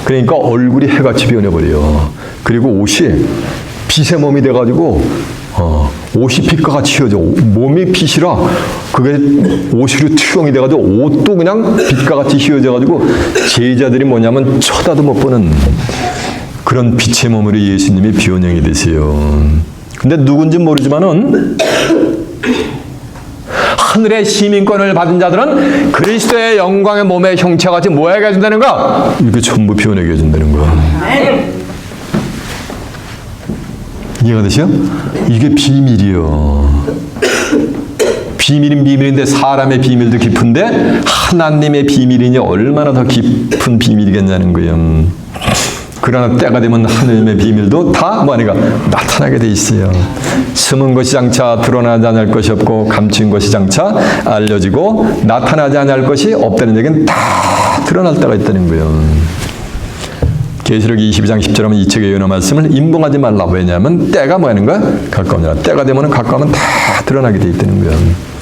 그러니까 얼굴이 해같이 변해버려요. 그리고 옷이 빛의 몸이 돼가지고 옷이 빛과 같이 휘어져. 몸이 빛이라 그게 옷으로 투영이 돼가지고 옷도 그냥 빛과 같이 휘어져가지고 제자들이 뭐냐면 쳐다도 못 보는 그런 빛의 몸으로 예수님이 변형이 되세요. 근데 누군지 모르지만은 하늘의 시민권을 받은 자들은 그리스도의 영광의 몸의 형체와 같이 뭐 하게 해준다는 거야? 이게 전부 변하게 해준다는 거야. 이해가 되시죠? 이게 비밀이요. 비밀은 비밀인데 사람의 비밀도 깊은데 하나님의 비밀이니 얼마나 더 깊은 비밀이겠냐는 거예요. 그러나 때가 되면 하나님의 비밀도 다 뭐하니까 나타나게 돼 있어요. 숨은 것이 장차 드러나지 않을 것이 없고 감춘 것이 장차 알려지고 나타나지 않을 것이 없다는 얘기는 다 드러날 때가 있다는 거예요. 계시록 22장 10절에 이 책의 예언의 말씀을 임봉하지 말라. 왜냐하면 때가 뭐하는 거야? 가까우니라. 때가 되면 가까우면 다 드러나게 돼 있다는 거예요.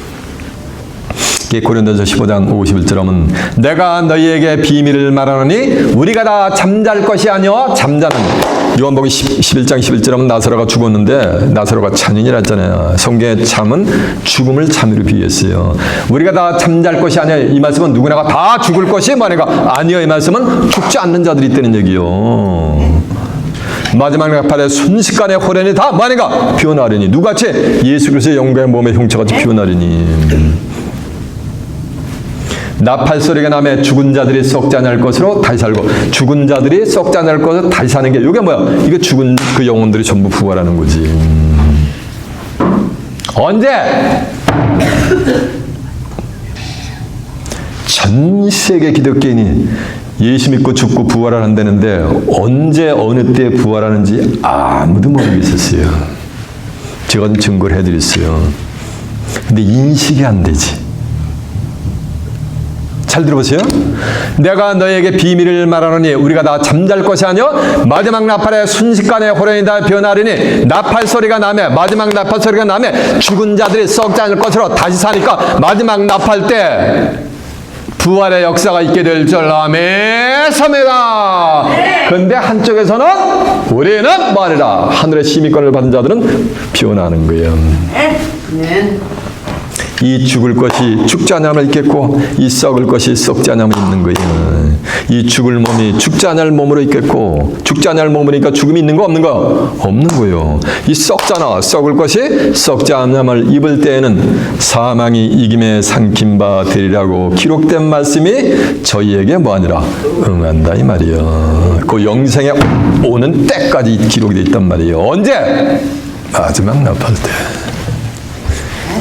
고린도서 15장 51절 하면 내가 너희에게 비밀을 말하노니 우리가 다 잠잘 것이 아니여 잠자는. 요한복음 11장 11절 하면 나사로가 죽었는데 나사로가 잔인이라 했잖아요. 성경의 잠은 죽음을 잠으로 비유했어요. 우리가 다 잠잘 것이 아니여, 이 말씀은 누구나가 다 죽을 것이 뭐니까 아니여, 이 말씀은 죽지 않는 자들이 있다는 얘기요. 마지막 나팔에 순식간에 호련이 다 뭐니까 피어나리니. 누구같이? 예수 그리스도의 영광의 몸의 형체같이 피어나리니. 나팔 소리가 나며 죽은 자들이 썩지 않을 것으로 다시 살고, 죽은 자들이 썩지 않을 것으로 다시 사는 게 이게 뭐야? 이게 죽은 그 영혼들이 전부 부활하는 거지. 언제? 전 세계 기독교인이 예수 믿고 죽고 부활을 한다는데 언제 어느 때 부활하는지 아무도 모르겠었어요. 제가 좀 증거를 해드렸어요. 근데 인식이 안 되지. 잘 들어보세요. 내가 너에게 비밀을 말하노니 우리가 다 잠잘 것이 아니여 마지막 나팔에 순식간에 호련이 다 변하리니. 나팔 소리가 나며, 마지막 나팔 소리가 나며 죽은 자들이 썩지 않을 것으로 다시 사니까 마지막 나팔 때 부활의 역사가 있게 될 줄 아멘입니다. 그런데 한쪽에서는 우리는 뭐하리라? 하늘의 시민권을 받은 자들은 변하는 거예요. 이 죽을 것이 죽지 않음을 있겠고 이 썩을 것이 썩지 않음을 있는 거예요. 이 죽을 몸이 죽지 않을 몸으로 있겠고, 죽지 않을 몸이니까 죽음이 있는 거 없는 거? 없는 거예요. 이 썩잖아. 썩을 것이 썩지 않음을 입을 때에는 사망이 이김에 삼킨 바 되리라고 기록된 말씀이 저희에게 뭐하니라? 응한다 이 말이에요. 그 영생에 오는 때까지 기록이 되어 있단 말이에요. 언제? 마지막 나팔 때.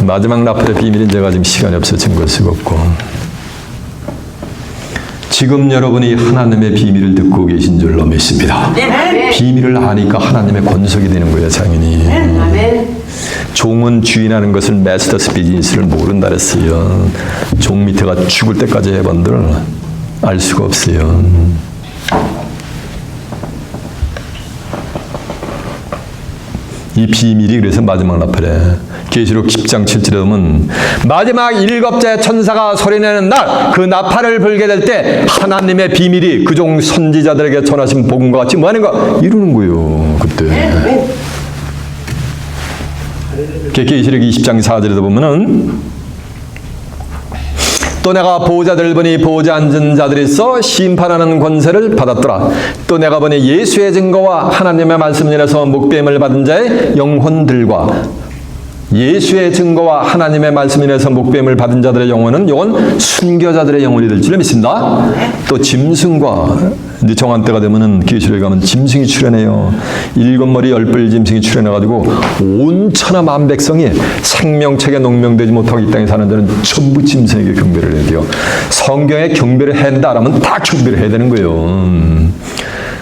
마지막 나팔의 비밀은 제가 지금 시간이 없어서 증거를 쓰고 없고, 지금 여러분이 하나님의 비밀을 듣고 계신 줄로 믿습니다. 비밀을 아니까 하나님의 권속이 되는 거예요, 당연히. 종은 주인하는 것을 마스터스 비즈니스를 모른다 그랬어요. 종 밑에가 죽을 때까지 해본들 알 수가 없어요. 이 비밀이 그래서 마지막 나팔에 계시록 10장 7절에 보면 마지막 7째 천사가 소리내는 날 그 나팔을 불게 될 때 하나님의 비밀이 그종 선지자들에게 전하신 복음과 같이 뭐 하는가? 이루는 거예요. 그때. 계시록 20장 4절에도 보면은 또 내가 보호자들을 보니 보호자 앉은 자들이 있어 심판하는 권세를 받았더라. 또 내가 보니 예수의 증거와 하나님의 말씀을 인해서 목배임을 받은 자의 영혼들과 예수의 증거와 하나님의 말씀을 인해서 목배임을 받은 자들의 영혼은 이건 순교자들의 영혼이 될 줄로 믿습니다. 또 짐승과 이제 정한 때가 되면은 계시록에 가면 짐승이 출현해요. 7머리 10뿔 짐승이 출현해가지고 온 천하 만백성이 생명책에 농명되지 못하고 이 땅에 사는 자는 전부 짐승에게 경배를 해야 돼요. 성경에 경배를 해야 된다라면 다 경배를 해야 되는 거예요.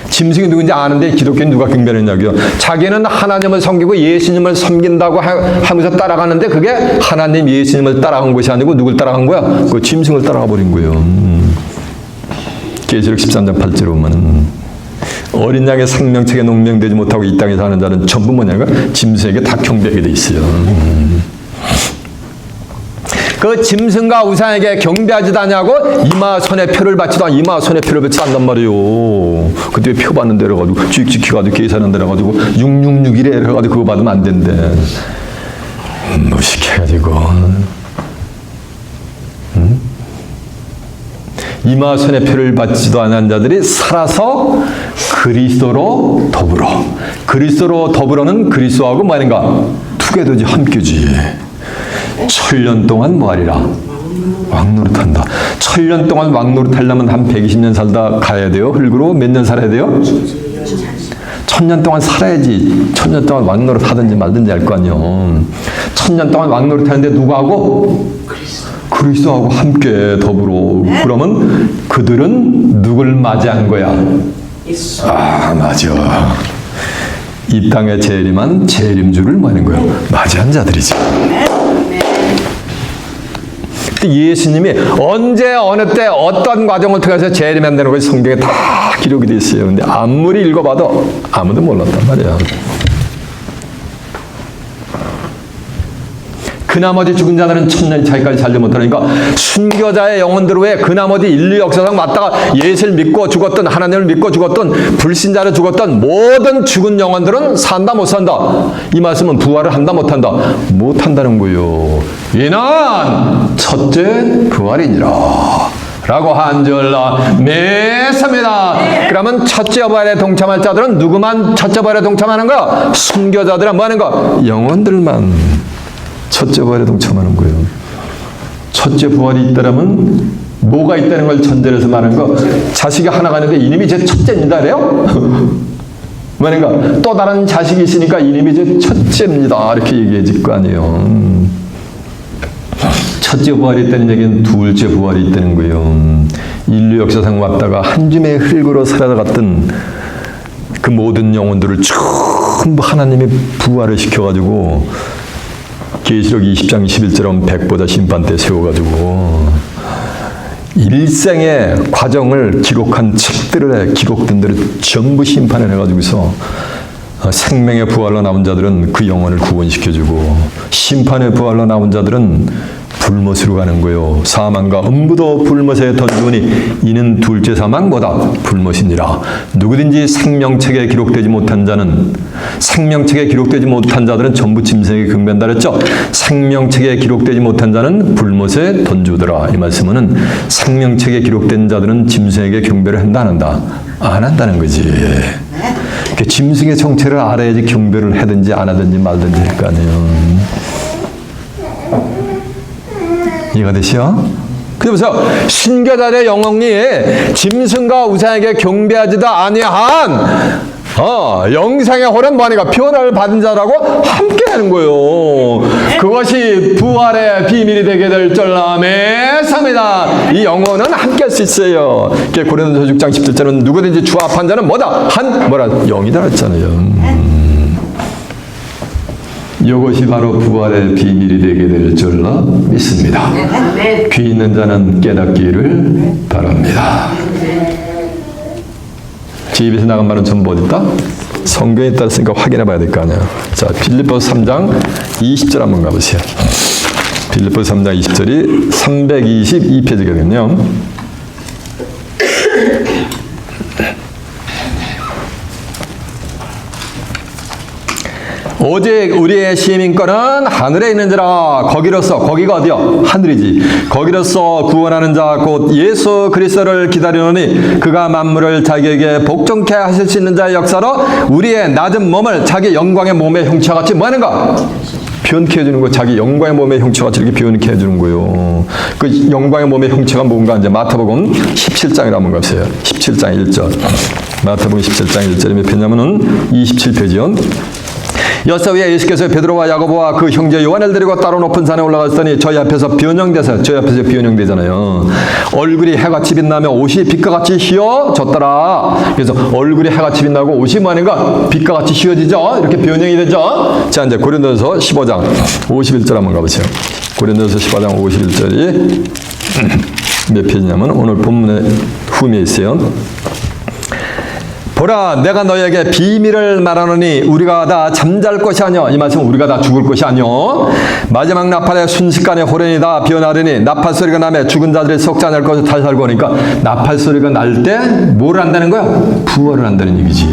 짐승이 누군지 아는데 기독교는 누가 경배를 했냐고요. 자기는 하나님을 섬기고 예수님을 섬긴다고 하면서 따라가는데 그게 하나님 예수님을 따라간 것이 아니고 누굴 따라간 거야? 그 짐승을 따라가 버린 거예요. 계시록 13장 8절에 보면 어린 양의 생명책에 농명되지 못하고 이 땅에 사는 자는 전부 뭐냐고 짐승에게 다 경배하게 돼 있어요. 그 짐승과 우상에게 경배하지도 않냐고 이마 손에 표를 받지도 않고 이마 손에 표를 받지 않단 말이에요. 그때 표 받는 데로 가지고 찍찍해가지고 계산하는 데로 가지고 6661에 해가지고 그거 받으면 안 된대. 무식해가지고 이마 손에 표를 받지도 않은 자들이 살아서 그리스도로 더불어. 그리스도로 더불어는 그리스도하고 뭐 하는가? 투게더지 함께지. 1000년 동안 뭐하리라? 왕노릇한다. 1000년 동안 왕노릇하려면 한 120년 살다 가야 돼요? 흙으로 몇 년 살아야 돼요? 1000년 동안 살아야지. 1000년 동안 왕노릇 하든지 말든지 할 거 아니에요. 1000년 동안 왕노릇 하는데 누구하고? 그리스도하고 함께 더불어. 그러면 그들은 누굴 맞이한 거야? 아, 맞아. 이 땅에 재림한 재림주를 뭐하는 거야? 맞이한 자들이지. 예수님이 언제 어느 때 어떤 과정을 통해서 재림한다는 것이 성경에 다 기록이 되어 있어요. 근데 아무리 읽어봐도 아무도 몰랐단 말이야. 그 나머지 죽은 자들은 1000년 차이까지 살지 못하니까 순교자의 영혼들 외에 그 나머지 인류 역사상 맞다가 예수를 믿고 죽었던 하나님을 믿고 죽었던 불신자로 죽었던 모든 죽은 영혼들은 산다 못 산다. 이 말씀은 부활을 한다 못 한다. 못 한다는 거예요. 이는 첫째 부활이니라 라고 한절라 매섭니다. 그러면 첫째 부활에 동참할 자들은 누구만 첫째 부활에 동참하는가? 순교자들은 뭐 하는가? 영혼들만 첫째 부활에 동참하는 거예요. 첫째 부활이 있다라면 뭐가 있다는 걸 전제로 해서 말하는 거. 자식이 하나가 있는데 이놈이 제 첫째입니다 그래요? 뭐냐니까 또 다른 자식이 있으니까 이놈이 제 첫째입니다 이렇게 얘기해 줄 거 아니에요. 첫째 부활이 있다는 얘기는 둘째 부활이 있다는 거예요. 인류 역사상 왔다가 한 줌의 흙으로 사라져갔던 그 모든 영혼들을 전부 하나님이 부활을 시켜가지고 계시록 20장 11절은 백보자 심판대 세워가지고 일생의 과정을 기록한 책들을 기록된 대로 전부 심판을 해가지고서 생명의 부활로 나온 자들은 그 영혼을 구원시켜주고 심판의 부활로 나온 자들은 불못으로 가는 거예요. 사망과 음부도 불못에 던지오니 이는 둘째 사망 뭐다? 불못이니라. 누구든지 생명책에 기록되지 못한 자는 생명책에 기록되지 못한 자들은 전부 짐승에게 경배한다 그랬죠. 생명책에 기록되지 못한 자는 불못에 던지오더라. 이 말씀은 생명책에 기록된 자들은 짐승에게 경배를 한다 안 한다? 안 한다는 거지. 짐승의 정체를 알아야지 경배를 하든지 안 하든지 말든지 할 거 아니에요. 이해가 되시죠? 그래서 순교자의 영혼이 짐승과 우상에게 경배하지도 아니한 영생의 홀은 뭐하니까 변화를 받은 자라고 함께하는 거예요. 그것이 부활의 비밀이 되게 될 줄라 매섭니다. 이 영혼은 함께할 수 있어요. 고린도서 6장 17절은 누구든지 주합한 자는 뭐다? 영이다 했잖아요. 이것이 바로 부활의 비밀이 되게 될 줄로 믿습니다. 귀 있는 자는 깨닫기를 바랍니다. 제 입에서 나간 말은 전부 어디 있다? 성경에 따랐으니까 확인해 봐야 될 거 아니에요. 자, 빌립보서 3장 20절 한번 가보세요. 빌립보서 3장 20절이 322페이지거든요. 오직 우리의 시민권은 하늘에 있는지라. 거기로서, 거기가 어디요? 하늘이지. 거기로서 구원하는 자 곧 예수 그리스도를 기다리노니 그가 만물을 자기에게 복종케 하실 수 있는 자의 역사로 우리의 낮은 몸을 자기 영광의 몸의 형체와 같이 뭐 하는가? 변케 해주는 거. 자기 영광의 몸의 형체와 같이 이렇게 변케 해주는 거예요. 그 영광의 몸의 형체가 뭔가 이제 마태복음 17장이라 한번 가보세요. 17장 1절. 마태복음 17장 1절이 몇 페이지냐면은 27페이지요. 엿새 후에 예수께서 베드로와 야고보와 그 형제 요한을 데리고 따로 높은 산에 올라갔더니 저희 앞에서 변형돼서, 저희 앞에서 변형되잖아요. 얼굴이 해같이 빛나며 옷이 빛과 같이 휘어졌더라. 그래서 얼굴이 해같이 빛나고 옷이 뭐 하는가? 빛과 같이 휘어지죠. 이렇게 변형이 되죠. 자, 이제 고린도서 15장 51절 한번 가보세요. 고린도서 15장 51절이 몇 페이지냐면 오늘 본문의 후미에 있어요. 보라, 내가 너에게 비밀을 말하노니 우리가 다 잠잘 것이 아니오. 이 말씀은 우리가 다 죽을 것이 아니오. 마지막 나팔의 순식간에 호련이 다 비어나르니 나팔 소리가 나며 죽은 자들이 속지 않을 것을 다시 살고 오니까 나팔 소리가 날 때 뭘 한다는 거야? 부활을 한다는 얘기지.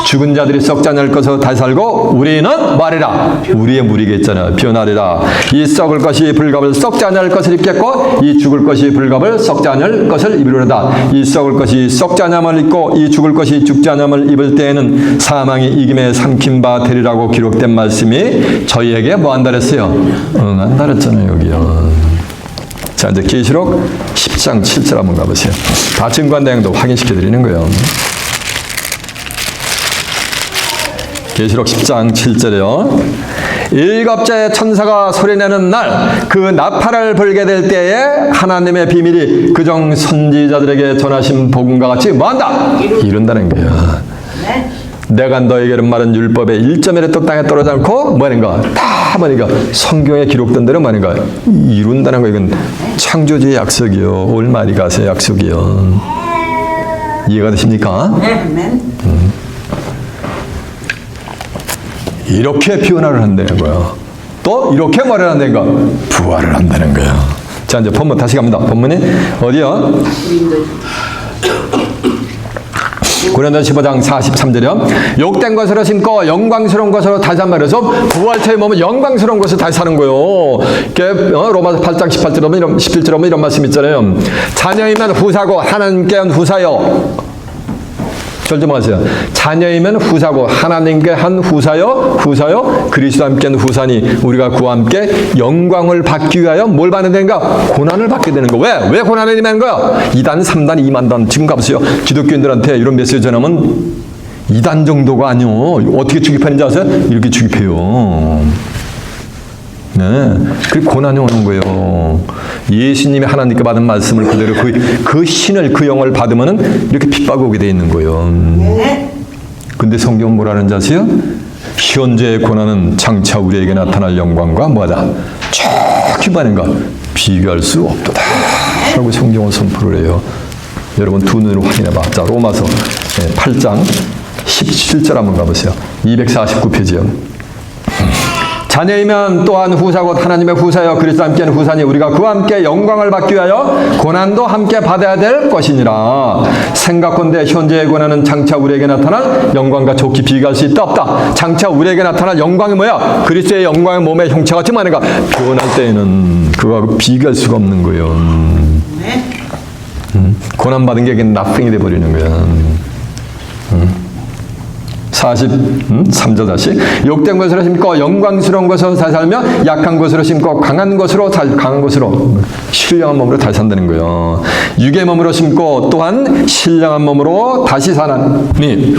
죽은 자들이 썩지 않을 것을 다시 살고 우리는 말이라. 우리의 무리겠잖아. 비어나리라. 이 썩을 것이 불갑을 썩지 않을 것을 입겠고 이 죽을 것이 불갑을 썩지 않을 것을 입으리로다. 이 썩을 것이 썩지 않음을 입고 이 죽을 것이 죽지 않음을 입을 때에는 사망이 이김에 삼킨 바 되리라고 기록된 말씀이 저희에게 뭐 한다 그랬어요? 응한다 그랬잖아요. 여기요. 자, 이제 계시록 10장 7절 한번 가보세요. 다 증거한 내용도 확인시켜 드리는 거예요. 계시록 10장 7절에요. 일곱째 천사가 소리내는 날 그 나팔을 불게 될 때에 하나님의 비밀이 그종 선지자들에게 전하신 복음과 같이 뭐한다? 이룬다는 거야. 내가 너에게는 말한 율법의 1점이라도 땅에 떨어지지 않고 뭐하는가? 다 뭐하는가? 성경에 기록된 대로 뭐하는가? 이룬다는 거. 이건 창조주의 약속이요. 올마리 가세의 약속이요. 이해가 되십니까? 이렇게 변화를 한다는 거야. 또 이렇게 말을 한다는 거야. 부활을 한다는 거야. 자, 이제 본문 다시 갑니다. 본문이 어디요? 고린도서 15장 43절이요. 욕된 것으로 심고 영광스러운 것으로 다시 한 말해서 부활체에 몸은 영광스러운 것을 다시 사는 거예요. 로마서 8장 17절 보면 이런 말씀 있잖아요. 자녀이면 후사고 하나님께 한 후사요. 절 좀 하세요. 자녀이면 후사고 하나님께 한 후사요 그리스도와 함께 한 후사니 우리가 그와 함께 영광을 받기 위하여 뭘 받는 데인가? 고난을 받게 되는 거. 왜 고난을 임하는 거야? 2단 3단 2만단. 지금 가보세요. 기독교인들한테 이런 메시지 전하면 2단 정도가 아니요. 어떻게 주입하는지 아세요? 이렇게 주입해요. 네, 그리고 고난이 오는 거예요. 예수님이 하나님께 받은 말씀을 그대로 그 신을, 그 영을 받으면은 이렇게 핍박이 오게 돼 있는 거예요. 근데 성경은 뭐라는지 아세요? 현재의 고난은 장차 우리에게 나타날 영광과 뭐다? 저기 많은가? 비교할 수 없도다. 라고 성경은 선포를 해요. 여러분 두 눈으로 확인해봐. 자, 로마서 8장 17절 한번 가보세요. 249페이지요. 자녀이면 또한 후사고 하나님의 후사여 그리스도와 함께하는 후사니 우리가 그와 함께 영광을 받기 위하여 고난도 함께 받아야 될 것이니라. 생각건대 현재의 고난은 장차 우리에게 나타날 영광과 좋게 비교할 수 있다 없다. 장차 우리에게 나타날 영광이 뭐야? 그리스도의 영광의 몸의 형체같이 말하는가? 변할 때에는 그거하고 비교할 수가 없는 거예요. 고난받은 게 nothing이 돼버리는 거야. 43절 다시. 욕된 것으로 심고 영광스러운 것으로 잘 살며 약한 것으로 심고 강한 것으로 신령한 몸으로 다시 산다는 거예요. 육의 몸으로 심고 또한 신령한 몸으로 다시 사나니.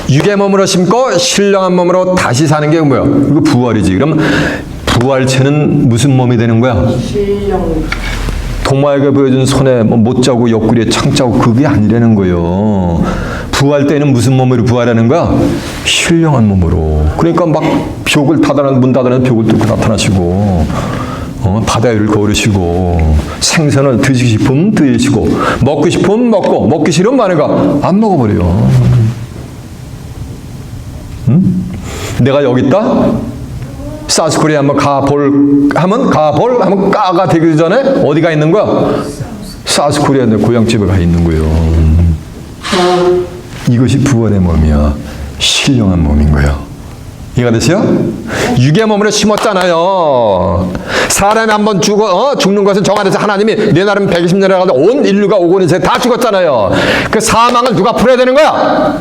육의 몸으로 심고 신령한 몸으로 다시 사는 게 뭐야? 이거 부활이지. 그럼 부활체는 무슨 몸이 되는 거야? 동마에게 보여준 손에 못 자고 옆구리에 창 자고 그게 아니라는 거예요. 부활 때는 무슨 몸으로 부활하는 거야? 신령한 몸으로. 그러니까 막 벽을 문 닫아놓은 벽을 뚫고 나타나시고 바다를 걸으시고 생선을 드시고 싶으면 드시고 먹고 싶으면 먹고 먹기 싫으면 많은가? 안 먹어버려요. 내가 여기 있다? 사우스코리아 한번 가볼 하면 까가 되기 전에 어디가 있는 거야? 사우스코리아 내 고향집에 가 있는 거예요. 이것이 부활의 몸이야. 신령한 몸인 거예요. 이해가 되세요? 육의 몸으로 심었잖아요. 사람이 한번 죽는 것은 정하에서 하나님이 내 나름 120년에 가서 온 인류가 오고 있는 다 죽었잖아요. 그 사망을 누가 풀어야 되는 거야?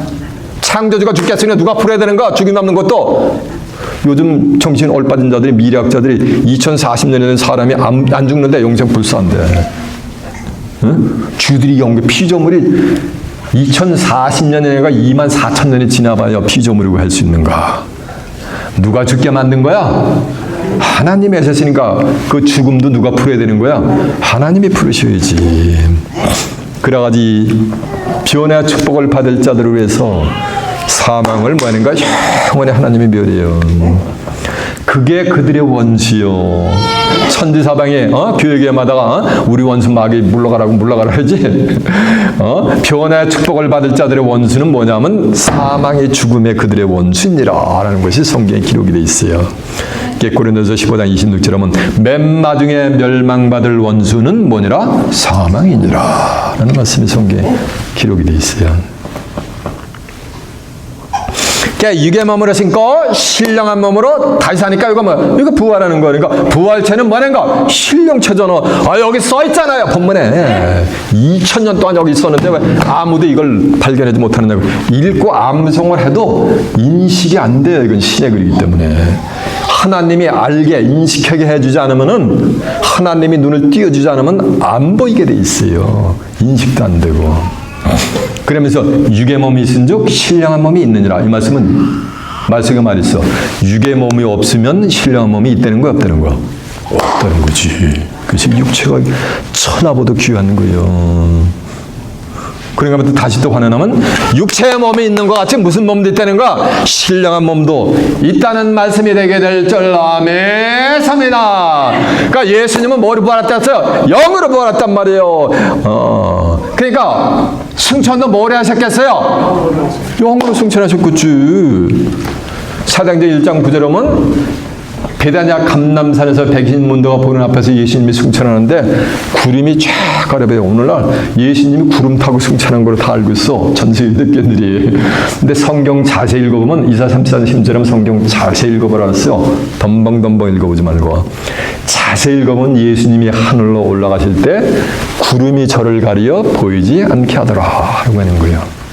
창조주가 죽겠으니 누가 풀어야 되는 거야? 죽임 없는 것도. 요즘 정신 올빠진 자들이, 미래학자들이 2040년에 된 사람이 안 죽는데 영생 불사한대. 응? 주들이 연구 피조물이 2040년에가 24,000년이 지나봐야 피조물이고 할 수 있는가? 누가 죽게 만든 거야? 하나님이 하셨으니까 그 죽음도 누가 풀어야 되는 거야? 하나님이 풀으셔야지. 그래가지 변화의 축복을 받을 자들을 위해서 사망을 뭐 하는가? 영원히 하나님이 멸해요. 그게 그들의 원수요. 천지사방에 교회마다가 우리 원수 마귀 물러가라 하지. 변화의 축복을 받을 자들의 원수는 뭐냐면 사망의 죽음의 그들의 원수니라 라는 것이 성경에 기록이 되어 있어요. 고린도서 15장 26절에 보면 맨 마중에 멸망받을 원수는 뭐니라? 사망이니라 라는 말씀이 성경에 기록이 되어 있어요. 육의 몸으로 신고 신령한 몸으로 다시 사니까 이거 부활하는 거니까 부활체는 뭐냐가 신령체잖아. 여기 써 있잖아요. 본문에 2000년 동안 여기 있었는데 왜 아무도 이걸 발견하지 못하느냐고. 읽고 암송을 해도 인식이 안 돼요. 이건 신의 글이기 때문에 하나님이 알게 인식하게 해주지 않으면은, 하나님이 눈을 띄워주지 않으면 안 보이게 돼 있어요. 인식도 안 되고. 그러면서 육의 몸이 있은즉 신령한 몸이 있느니라. 이 말씀은 말씀이 말했어. 육의 몸이 없으면 신령한 몸이 있다는 거야, 없다는 거야? 없다는 거지. 그래서 육체가 천하보다 귀한 거예요. 그러니까 다시 또 환원하면 육체의 몸이 있는 것 같이 무슨 몸도 있다는 거야? 신령한 몸도 있다는 말씀이 되게 될 줄 아멘입니다. 그러니까 예수님은 뭐로 부활했다 했어요? 영으로 부활했단 말이에요. 그러니까 승천도 뭐로 하셨겠어요? 영으로 승천하셨겠지. 사도행전 1장 9절에 보면 베다냐 감람산에서 백인문도가 보는 앞에서 예수님이 승천하는데 구름이 쫙 가려봐요. 오늘날 예수님이 구름 타고 승천한 걸 다 알고 있어. 전세 유대교인들이. 근데 성경 자세히 읽어보면 이사 34장 10절에 성경 자세히 읽어보라 했어요. 덤벙덤벙 읽어보지 말고. 자세히 읽어보면 예수님이 하늘로 올라가실 때 구름이 저를 가리어 보이지 않게 하더라 하고 하는 거예요.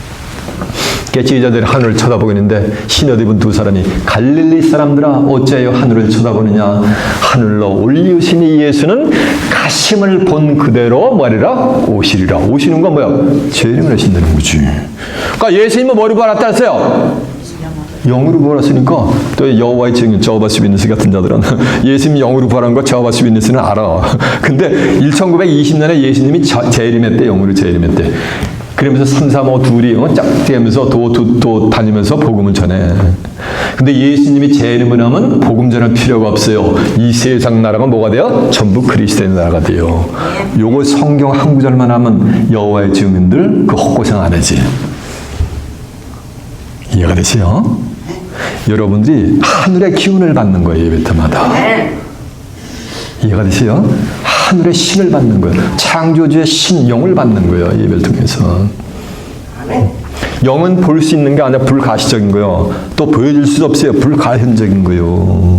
제자들이 하늘을 쳐다보고 있는데 흰옷 입은 두 사람이 갈릴리 사람들아 어째요 하늘을 쳐다보느냐. 하늘로 올리우시니 예수는 가심을 본 그대로 뭐하리라? 오시리라. 오시는 건 뭐야? 재림을 하신다는 거지. 그러니까 예수님은 뭐로 부활했다 했어요? 영으로 부활했으니까. 또 여호와의 증인 저호바스 위트니스 같은 자들은 예수님이 영으로 부활한 거 저호바스 위트니스는 알아. 근데 1920년에 예수님이 재림했대. 영으로 재림했대. 그러면서 3, 4, 5 둘이 짝대면서 도 다니면서 복음을 전해. 근데 예수님이 재림을 하면 복음 전할 필요가 없어요. 이 세상 나라가 뭐가 돼요? 전부 그리스도의 나라가 돼요. 요거 성경 한 구절만 하면 여호와의 증인들 그 헛고생 안 하지. 이해가 되세요? 여러분들이 하늘의 기운을 받는 거예요. 예배 때마다. 이해가 되세요? 하늘의 신을 받는 거예요. 창조주의 신, 영을 받는 거예요. 예배를 통해서. 영은 볼 수 있는 게 아니라 불가시적인 거예요. 또 보여줄 수도 없어요. 불가현적인 거예요.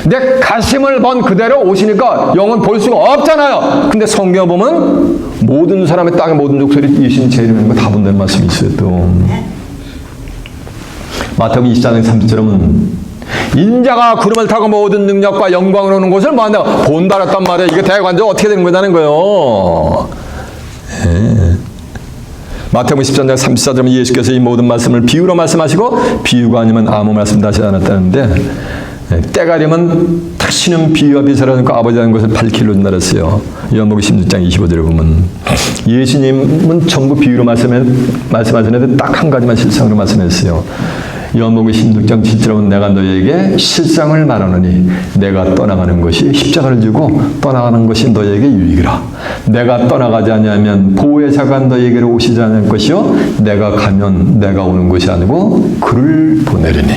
근데 가심을 본 그대로 오시니까 영은 볼 수가 없잖아요. 근데 성경 보면 모든 사람의 땅의 모든 족속이 예수님 재림하는 거 다 본다는 말씀이 있어요. 또 마태복음 24장 30절은 인자가 구름을 타고 모든 능력과 영광을 오는 곳을 뭐한다? 본다 그랬단 말이에요. 이게 대관절 어떻게 되는 거냐는 거예요. 마태복음 13장 34절은 예수께서 이 모든 말씀을 비유로 말씀하시고 비유가 아니면 아무 말씀 다시 안 했다는데 때가 되면 다시는 비유와 비사라는 그 아버지라는 것을 밝힐로 나랬어요. 요한복음 16장 25절에 보면 예수님은 전부 비유로 말씀하시는데 딱 한 가지만 실상으로 말씀했어요. 요한복음 16장 7절은 내가 너에게 실상을 말하노니 내가 떠나가는 것이 십자가를 지고 떠나가는 것이 너에게 유익이라. 내가 떠나가지 아니하면 보혜사가 너에게로 오시지 않을 것이요 내가 가면 내가 오는 것이 아니고 그를 보내리니.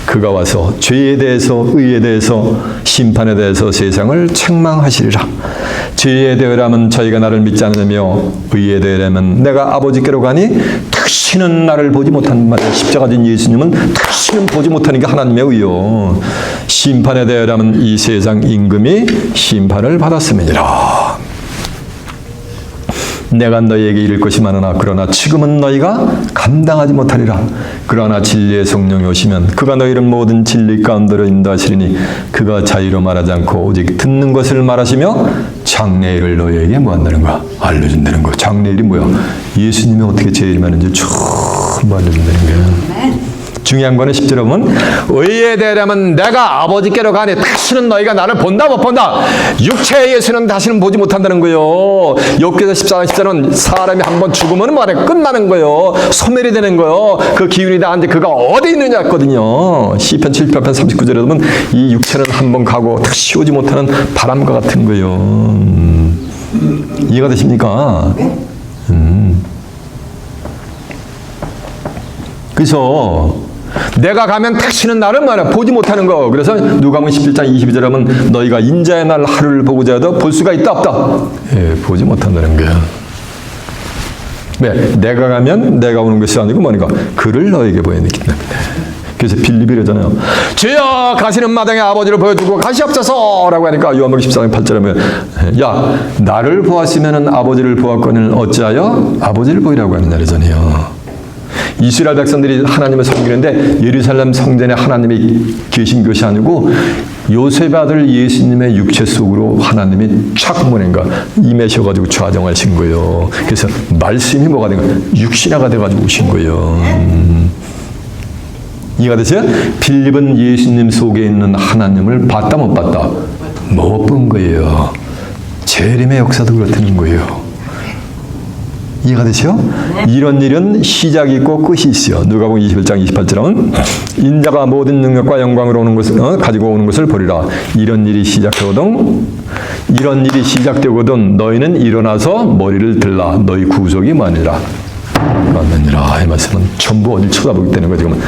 그가 와서 죄에 대해서, 의에 대해서, 심판에 대해서 세상을 책망하시리라. 죄에 대하면 저희가 나를 믿지 않으며, 의에 대하면 내가 아버지께로 가니 다시는 나를 보지 못한 말이야. 십자가 진 예수님은 다시는 보지 못하는 게 하나님의 의요. 심판에 대하면 이 세상 임금이 심판을 받았음이니라. 내가 너희에게 이를 것이 많으나 그러나 지금은 너희가 감당하지 못하리라. 그러나 진리의 성령이 오시면 그가 너희를 모든 진리 가운데로 인도하시리니 그가 자유로 말하지 않고 오직 듣는 것을 말하시며 장래일을 너희에게 뭐 한다는 거야? 알려준다는 거야. 장래일이 뭐야? 예수님이 어떻게 제일 많은지 전부 알려준다는 거야. 중요한 거는 10절에 보면 의에 대하면 내가 아버지께로 가니 다시는 너희가 나를 본다 못 본다. 육체의 예수는 다시는 보지 못한다는 거예요. 욥기서 14장 10절은 사람이 한번 죽으면 말해 끝나는 거예요. 소멸이 되는 거예요. 그 기운이 나한테 그가 어디 있느냐 했거든요. 시편 78편 39절에 보면 이 육체는 한번 가고 다시 오지 못하는 바람과 같은 거예요. 이해가 되십니까? 그래서 내가 가면 다시는 나를 말해 보지 못하는 거. 그래서 누가복음 11장 22절에 하면 너희가 인자의 날 하루를 보고자 해도 볼 수가 있다 없다? 예, 보지 못한다는 거야. 왜? 내가 가면 내가 오는 것이 아니고 뭐니까 그를 너에게 보여드리기 때문에. 그래서 빌립이 이러잖아요. 주여 가시는 마당에 아버지를 보여주고 가시옵소서 라고 하니까 요한복음 14장 8절에 보면 야 나를 보았으면 아버지를 보았거늘 어찌하여 아버지를 보이라고 하는 날이잖아요. 이스라엘 백성들이 하나님을 섬기는데 예루살렘 성전에 하나님이 계신 것이 아니고 요셉 아들 예수님의 육체 속으로 하나님이 착 뭐인가 임하셔가지고 좌정하신 거예요. 그래서 말씀이 뭐가 된 거예요? 육신화가 돼가지고 오신 거예요. 이해가 되세요? 빌립은 예수님 속에 있는 하나님을 봤다 못 봤다? 못 본 거예요. 재림의 역사도 그렇다는 거예요. 이해가 되시죠? 이런 일은 시작이 있고 끝이 있어요. 누가복음 21장 28절은 인자가 모든 능력과 영광으로 오는 것을 가지고 오는 것을 보리라. 이런 일이 시작되거든 너희는 일어나서 머리를 들라. 너희 구속이 뭐하니라. 맞느니라. 이 말씀은 전부 어딜 쳐다보게 되는 거예요. 지금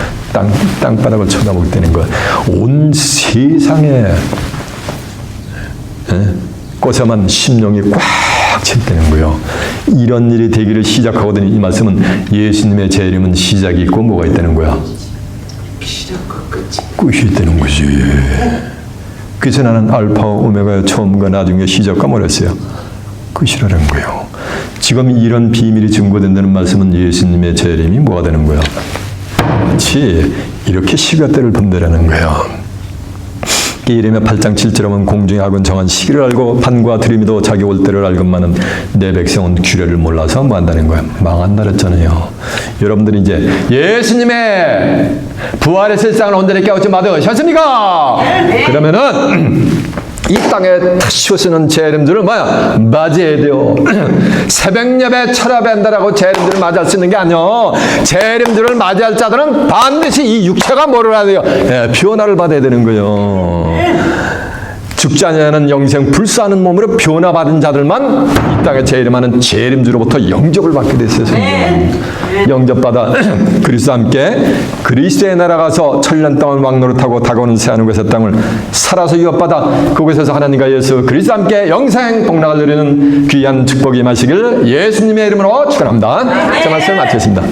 땅바닥을 쳐다보게 되는 거예요. 온 세상에 꼬삼한 심령이 꽉 찰 때는 거예요. 이런 일이 되기를 시작하거든. 이 말씀은 예수님의 재림은 시작이 있고 뭐가 있다는 거야? 시작과 끝이 있다는 거지. 그래서 나는 알파와 오메가의 처음과 나중에 시작과 뭐랬어요? 끝이라는 거예요. 지금 이런 비밀이 증거된다는 말씀은 예수님의 재림이 뭐가 되는 거야? 마치 이렇게 시간대를 분대라는 거예요. 예레미야 8장 7절에 보면 공중의 악은 정한 시기를 알고 판과 들이미도 자기 올 때를 알건만은 내 백성은 규례를 몰라서 뭐 한다는 거야? 망한다 그랬잖아요. 여러분들이 이제 예수님의 부활의 실상을 온전히 깨우쳐 받으셨습니까? 그러면은 이 땅에 다시 오시는 재림들을 뭐야? 맞이해야 돼요. 새벽 예배 철야배 한다라고 재림들을 맞이할 수 있는 게 아니요. 재림들을 맞이할 자들은 반드시 이 육체가 뭐를 해야 돼요? 예, 변화를 받아야 되는 거예요. 죽지 아니하는 영생 불사하는 몸으로 변화받은 자들만 이 땅에 재림하는 재림주로부터 영접을 받게 됐어요. 영접받아 그리스도와 함께 그리스도의 나라 가서 천년 땅을 왕노릇하고 다가오는 새하늘과 새 땅을 살아서 유업받아 그곳에서 하나님과 예수 그리스도와 함께 영생 복락을 누리는 귀한 축복이 임하시길 예수님의 이름으로 축원합니다. 제 말씀을 마치겠습니다.